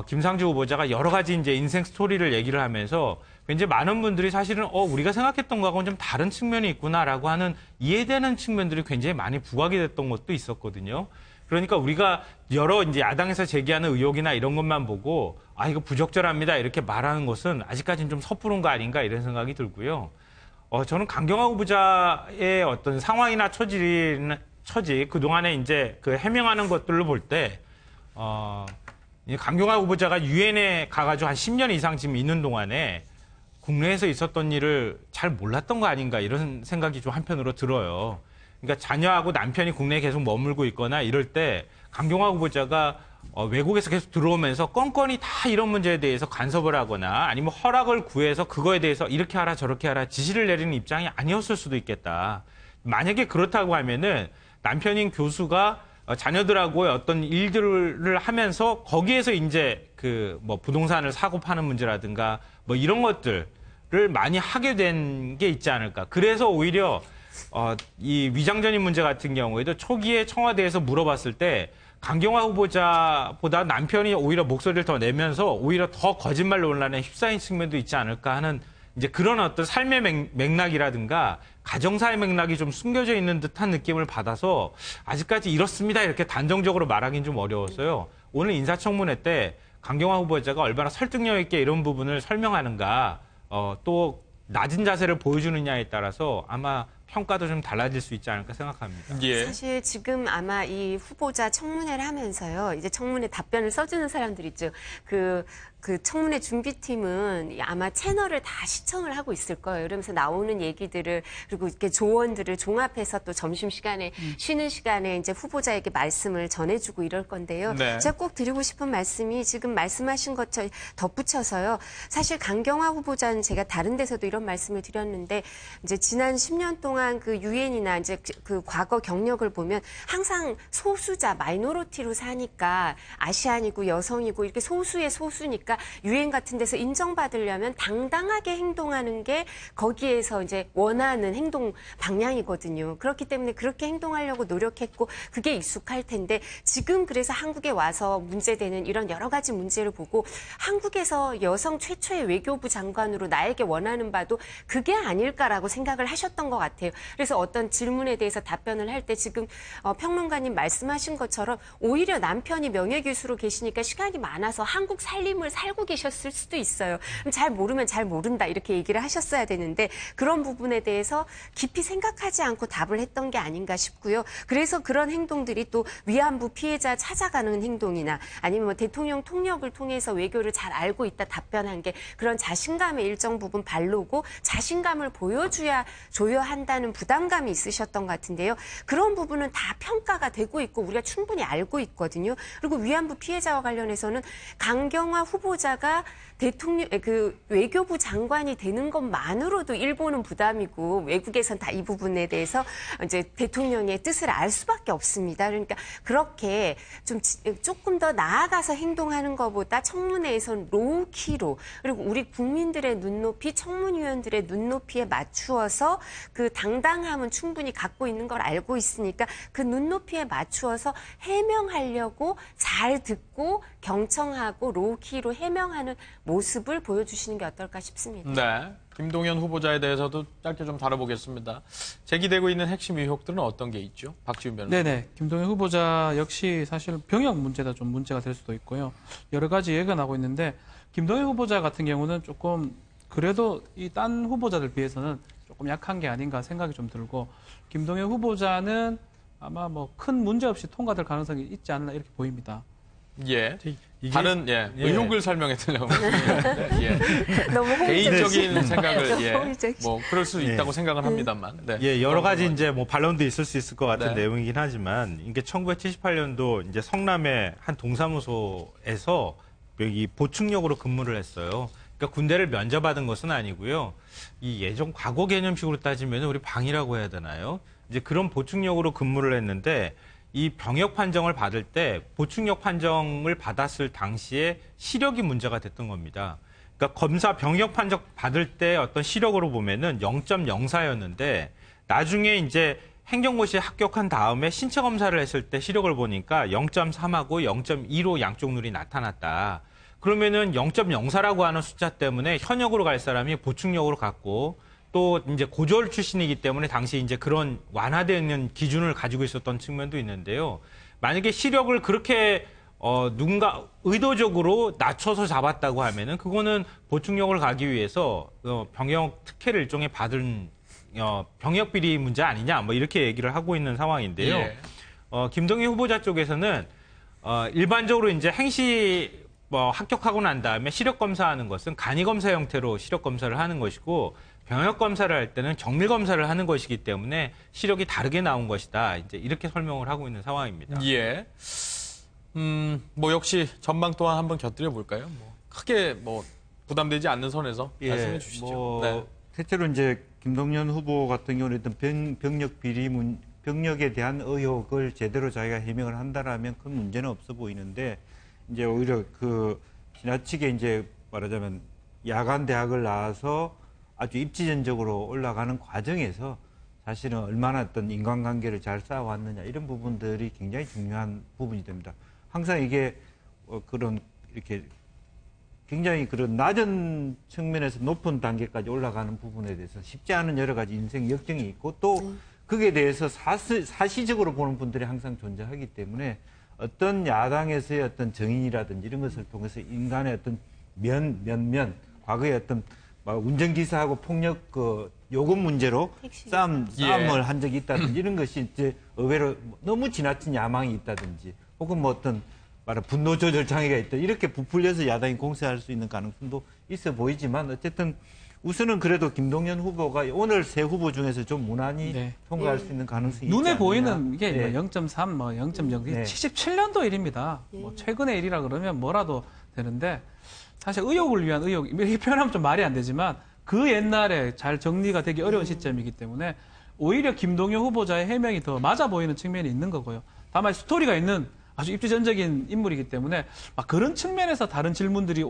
김상조 후보자가 여러 가지 이제 인생 스토리를 얘기를 하면서 굉장히 많은 분들이 사실은 우리가 생각했던 거하고는 좀 다른 측면이 있구나라고 하는 이해되는 측면들이 굉장히 많이 부각이 됐던 것도 있었거든요. 그러니까 우리가 여러 이제 야당에서 제기하는 의혹이나 이런 것만 보고 이거 부적절합니다 이렇게 말하는 것은 아직까지는 좀 섣부른 거 아닌가 이런 생각이 들고요. 저는 강경화 후보자의 어떤 상황이나 처지 그동안에 이제 그 해명하는 것들로 볼 때 강경화 후보자가 유엔에 가가지고 한 10년 이상 지금 있는 동안에 국내에서 있었던 일을 잘 몰랐던 거 아닌가 이런 생각이 좀 한편으로 들어요. 그러니까 자녀하고 남편이 국내에 계속 머물고 있거나 이럴 때 강경화 후보자가 외국에서 계속 들어오면서 건건이 다 이런 문제에 대해서 간섭을 하거나 아니면 허락을 구해서 그거에 대해서 이렇게 하라 저렇게 하라 지시를 내리는 입장이 아니었을 수도 있겠다. 만약에 그렇다고 하면은 남편인 교수가 자녀들하고의 어떤 일들을 하면서 거기에서 이제 그 뭐 부동산을 사고 파는 문제라든가 뭐 이런 것들을 많이 하게 된 게 있지 않을까. 그래서 오히려 이 위장전입 문제 같은 경우에도 초기에 청와대에서 물어봤을 때 강경화 후보자보다 남편이 오히려 목소리를 더 내면서 오히려 더 거짓말 논란에 휩싸인 측면도 있지 않을까 하는 이제 그런 어떤 삶의 맥락이라든가 가정사의 맥락이 좀 숨겨져 있는 듯한 느낌을 받아서 아직까지 이렇습니다 이렇게 단정적으로 말하기는 좀 어려웠어요. 오늘 인사청문회 때 강경화 후보자가 얼마나 설득력 있게 이런 부분을 설명하는가 또 낮은 자세를 보여주느냐에 따라서 아마 평가도 좀 달라질 수 있지 않을까 생각합니다. 예. 사실 지금 아마 이 후보자 청문회를 하면서요. 이제 청문회 답변을 써주는 사람들 있죠. 그 청문회 준비팀은 아마 채널을 다 시청을 하고 있을 거예요. 그러면서 나오는 얘기들을 그리고 이렇게 조언들을 종합해서 또 점심시간에 쉬는 시간에 이제 후보자에게 말씀을 전해주고 이럴 건데요. 네. 제가 꼭 드리고 싶은 말씀이 지금 말씀하신 것처럼 덧붙여서요. 사실 강경화 후보자는 제가 다른 데서도 이런 말씀을 드렸는데 이제 지난 10년 동안 그 유엔이나 이제 그 과거 경력을 보면 항상 소수자 마이너리티로 사니까 아시안이고 여성이고 이렇게 소수의 소수니까 유엔 같은 데서 인정받으려면 당당하게 행동하는 게 거기에서 이제 원하는 행동 방향이거든요. 그렇기 때문에 그렇게 행동하려고 노력했고 그게 익숙할 텐데 지금 그래서 한국에 와서 문제되는 이런 여러 가지 문제를 보고 한국에서 여성 최초의 외교부 장관으로 나에게 원하는 바도 그게 아닐까라고 생각을 하셨던 것 같아요. 그래서 어떤 질문에 대해서 답변을 할 때 지금 평론가님 말씀하신 것처럼 오히려 남편이 명예교수로 계시니까 시간이 많아서 한국 살림을 살고 계셨을 수도 있어요. 그럼 잘 모르면 잘 모른다 이렇게 얘기를 하셨어야 되는데 그런 부분에 대해서 깊이 생각하지 않고 답을 했던 게 아닌가 싶고요. 그래서 그런 행동들이 또 위안부 피해자 찾아가는 행동이나 아니면 뭐 대통령 통역을 통해서 외교를 잘 알고 있다 답변한 게 그런 자신감의 일정 부분 발로고 자신감을 보여줘야 한다는 부담감이 있으셨던 것 같은데요. 그런 부분은 다 평가가 되고 있고 우리가 충분히 알고 있거든요. 그리고 위안부 피해자와 관련해서는 강경화 후보자가 외교부 장관이 되는 것만으로도 일본은 부담이고 외국에선 다 이 부분에 대해서 이제 대통령의 뜻을 알 수밖에 없습니다. 그러니까 그렇게 조금 더 나아가서 행동하는 것보다 청문회에선 로우키로 그리고 우리 국민들의 눈높이, 청문위원들의 눈높이에 맞추어서 그 당당함은 충분히 갖고 있는 걸 알고 있으니까 그 눈높이에 맞추어서 해명하려고 잘 듣고 경청하고 로우키로 해명하는 모습을 보여주시는 게 어떨까 싶습니다. 네. 김동연 후보자에 대해서도 짧게 좀 다뤄보겠습니다. 제기되고 있는 핵심 의혹들은 어떤 게 있죠? 박지훈 변호사님. 네네. 김동연 후보자 역시 사실 병역 문제가 좀 문제가 될 수도 있고요. 여러 가지 얘기가 나오고 있는데 김동연 후보자 같은 경우는 조금 그래도 이 딴 후보자들 비해서는 조금 약한 게 아닌가 생각이 좀 들고 김동연 후보자는 아마 뭐 큰 문제 없이 통과될 가능성이 있지 않나 이렇게 보입니다. 예. 다른 의혹을 설명해 드리려고 예. 너무 개인적인 생각을 호의적이시- 뭐 그럴 수 있다고 생각은 합니다만. 네. 예, 여러 가지 이제 뭐 반론도 있을 수 있을 것 같은 네. 내용이긴 하지만 이게 1978년도 이제 성남의 한 동사무소에서 여기 보충역으로 근무를 했어요. 그러니까 군대를 면제받은 것은 아니고요. 이 예전 과거 개념식으로 따지면 우리 방이라고 해야 되나요? 이제 그런 보충역으로 근무를 했는데 이 병역 판정을 받을 때 보충역 판정을 받았을 당시에 시력이 문제가 됐던 겁니다. 그러니까 검사 병역 판정 받을 때 어떤 시력으로 보면은 0.04였는데 나중에 이제 행정고시에 합격한 다음에 신체 검사를 했을 때 시력을 보니까 0.3하고 0.2로 양쪽 눈이 나타났다. 그러면은 0.04라고 하는 숫자 때문에 현역으로 갈 사람이 보충역으로 갔고 또 이제 고졸 출신이기 때문에 당시 이제 그런 완화되어 있는 기준을 가지고 있었던 측면도 있는데요. 만약에 시력을 그렇게 누군가 의도적으로 낮춰서 잡았다고 하면은 그거는 보충역을 가기 위해서 병역 특혜를 일종의 받은 병역 비리 문제 아니냐 뭐 이렇게 얘기를 하고 있는 상황인데요. 예. 김동연 후보자 쪽에서는 일반적으로 이제 행시 합격하고 난 다음에 시력 검사하는 것은 간이 검사 형태로 시력 검사를 하는 것이고 병역 검사를 할 때는 정밀 검사를 하는 것이기 때문에 시력이 다르게 나온 것이다. 이제 이렇게 설명을 하고 있는 상황입니다. 예. 뭐 역시 전망 또한 한번 곁들여 볼까요? 뭐 크게 뭐 부담되지 않는 선에서 말씀해 주시죠. 네. 대체로 이제 김동연 후보 같은 경우는 일단 병역 비리 병역에 대한 의혹을 제대로 자기가 해명을 한다라면 큰 문제는 없어 보이는데 이제 오히려 그 지나치게 이제 말하자면 야간 대학을 나와서 아주 입지전적으로 올라가는 과정에서 사실은 얼마나 어떤 인간관계를 잘 쌓아왔느냐 이런 부분들이 굉장히 중요한 부분이 됩니다. 항상 이게 그런 이렇게 굉장히 그런 낮은 측면에서 높은 단계까지 올라가는 부분에 대해서 쉽지 않은 여러 가지 인생 역경이 있고 또 그게 대해서 사시적으로 보는 분들이 항상 존재하기 때문에 어떤 야당에서의 어떤 정인이라든지 이런 것을 통해서 인간의 어떤 과거의 어떤 운전기사하고 폭력 요금 문제로 싸움을 한 적이 있다든지 이런 것이 이제 의외로 너무 지나친 야망이 있다든지 혹은 뭐 어떤 분노 조절 장애가 있다 이렇게 부풀려서 야당이 공세할 수 있는 가능성도 있어 보이지만 어쨌든 우선은 그래도 김동연 후보가 오늘 세 후보 중에서 좀 무난히 통과할 수 있는 가능성이 있지 눈에 않느냐. 보이는 이게 0.3, 0.0, 77년도 일입니다. 뭐 최근의 일이라 그러면 뭐라도 되는데 사실 의혹을 위한 의혹, 이렇게 표현하면 좀 말이 안 되지만 그 옛날에 잘 정리가 되기 어려운 시점이기 때문에 오히려 김동연 후보자의 해명이 더 맞아 보이는 측면이 있는 거고요. 다만 스토리가 있는 아주 입지전적인 인물이기 때문에 그런 측면에서 다른 질문들이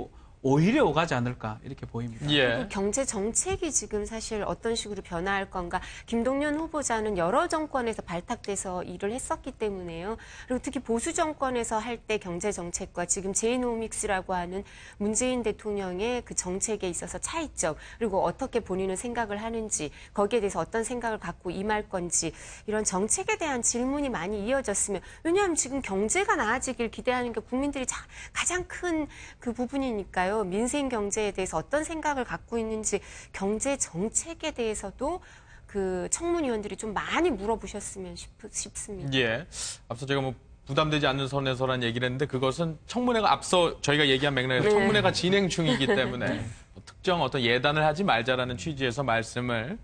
오히려 오가지 않을까 이렇게 보입니다. 그리고 경제 정책이 지금 사실 어떤 식으로 변화할 건가. 김동연 후보자는 여러 정권에서 발탁돼서 일을 했었기 때문에요. 그리고 특히 보수 정권에서 할 때 경제 정책과 지금 제이노믹스라고 하는 문재인 대통령의 그 정책에 있어서 차이점, 그리고 어떻게 본인은 생각을 하는지, 거기에 대해서 어떤 생각을 갖고 임할 건지, 이런 정책에 대한 질문이 많이 이어졌으면, 왜냐하면 지금 경제가 나아지길 기대하는 게 국민들이 가장 큰 그 부분이니까요. 민생 경제에 대해서 어떤 생각을 갖고 있는지, 경제 정책에 대해서도 그 청문위원들이 좀 많이 물어보셨으면 싶습니다. 예. 앞서 제가 뭐 부담되지 않는 선에서란 얘기를 했는데 그것은 청문회가 앞서 저희가 얘기한 맥락에서 청문회가 진행 중이기 때문에 특정 어떤 예단을 하지 말자라는 취지에서 말씀을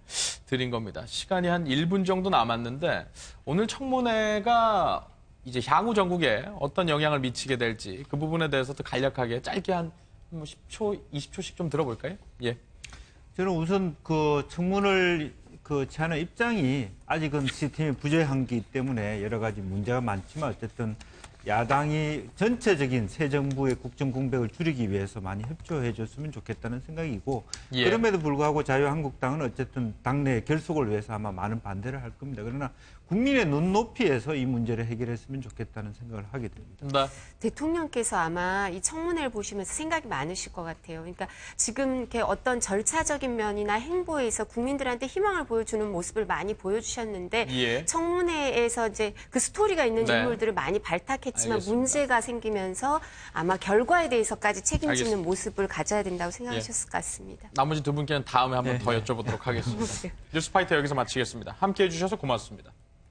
드린 겁니다. 시간이 한 1분 정도 남았는데 오늘 청문회가 이제 향후 전국에 어떤 영향을 미치게 될지 그 부분에 대해서도 간략하게 짧게 한 10초, 20초씩 좀 들어볼까요? 예. 저는 우선 그 청문을 제안의 입장이 아직은 시스템이 부재한기 때문에 여러 가지 문제가 많지만 어쨌든 야당이 전체적인 새 정부의 국정 공백을 줄이기 위해서 많이 협조해 줬으면 좋겠다는 생각이고 그럼에도 불구하고 자유한국당은 어쨌든 당내 결속을 위해서 아마 많은 반대를 할 겁니다. 그러나 국민의 눈높이에서 이 문제를 해결했으면 좋겠다는 생각을 하게 됩니다. 대통령께서 아마 이 청문회를 보시면서 생각이 많으실 것 같아요. 그러니까 지금 이렇게 어떤 절차적인 면이나 행보에서 국민들한테 희망을 보여주는 모습을 많이 보여주셨는데 청문회에서 이제 그 스토리가 있는 인물들을 많이 발탁했지만 문제가 생기면서 아마 결과에 대해서까지 책임지는 모습을 가져야 된다고 생각하셨을 것 같습니다. 나머지 두 분께는 다음에 한 번 더 여쭤보도록 하겠습니다. 뉴스파이터 여기서 마치겠습니다. 함께해 주셔서 고맙습니다.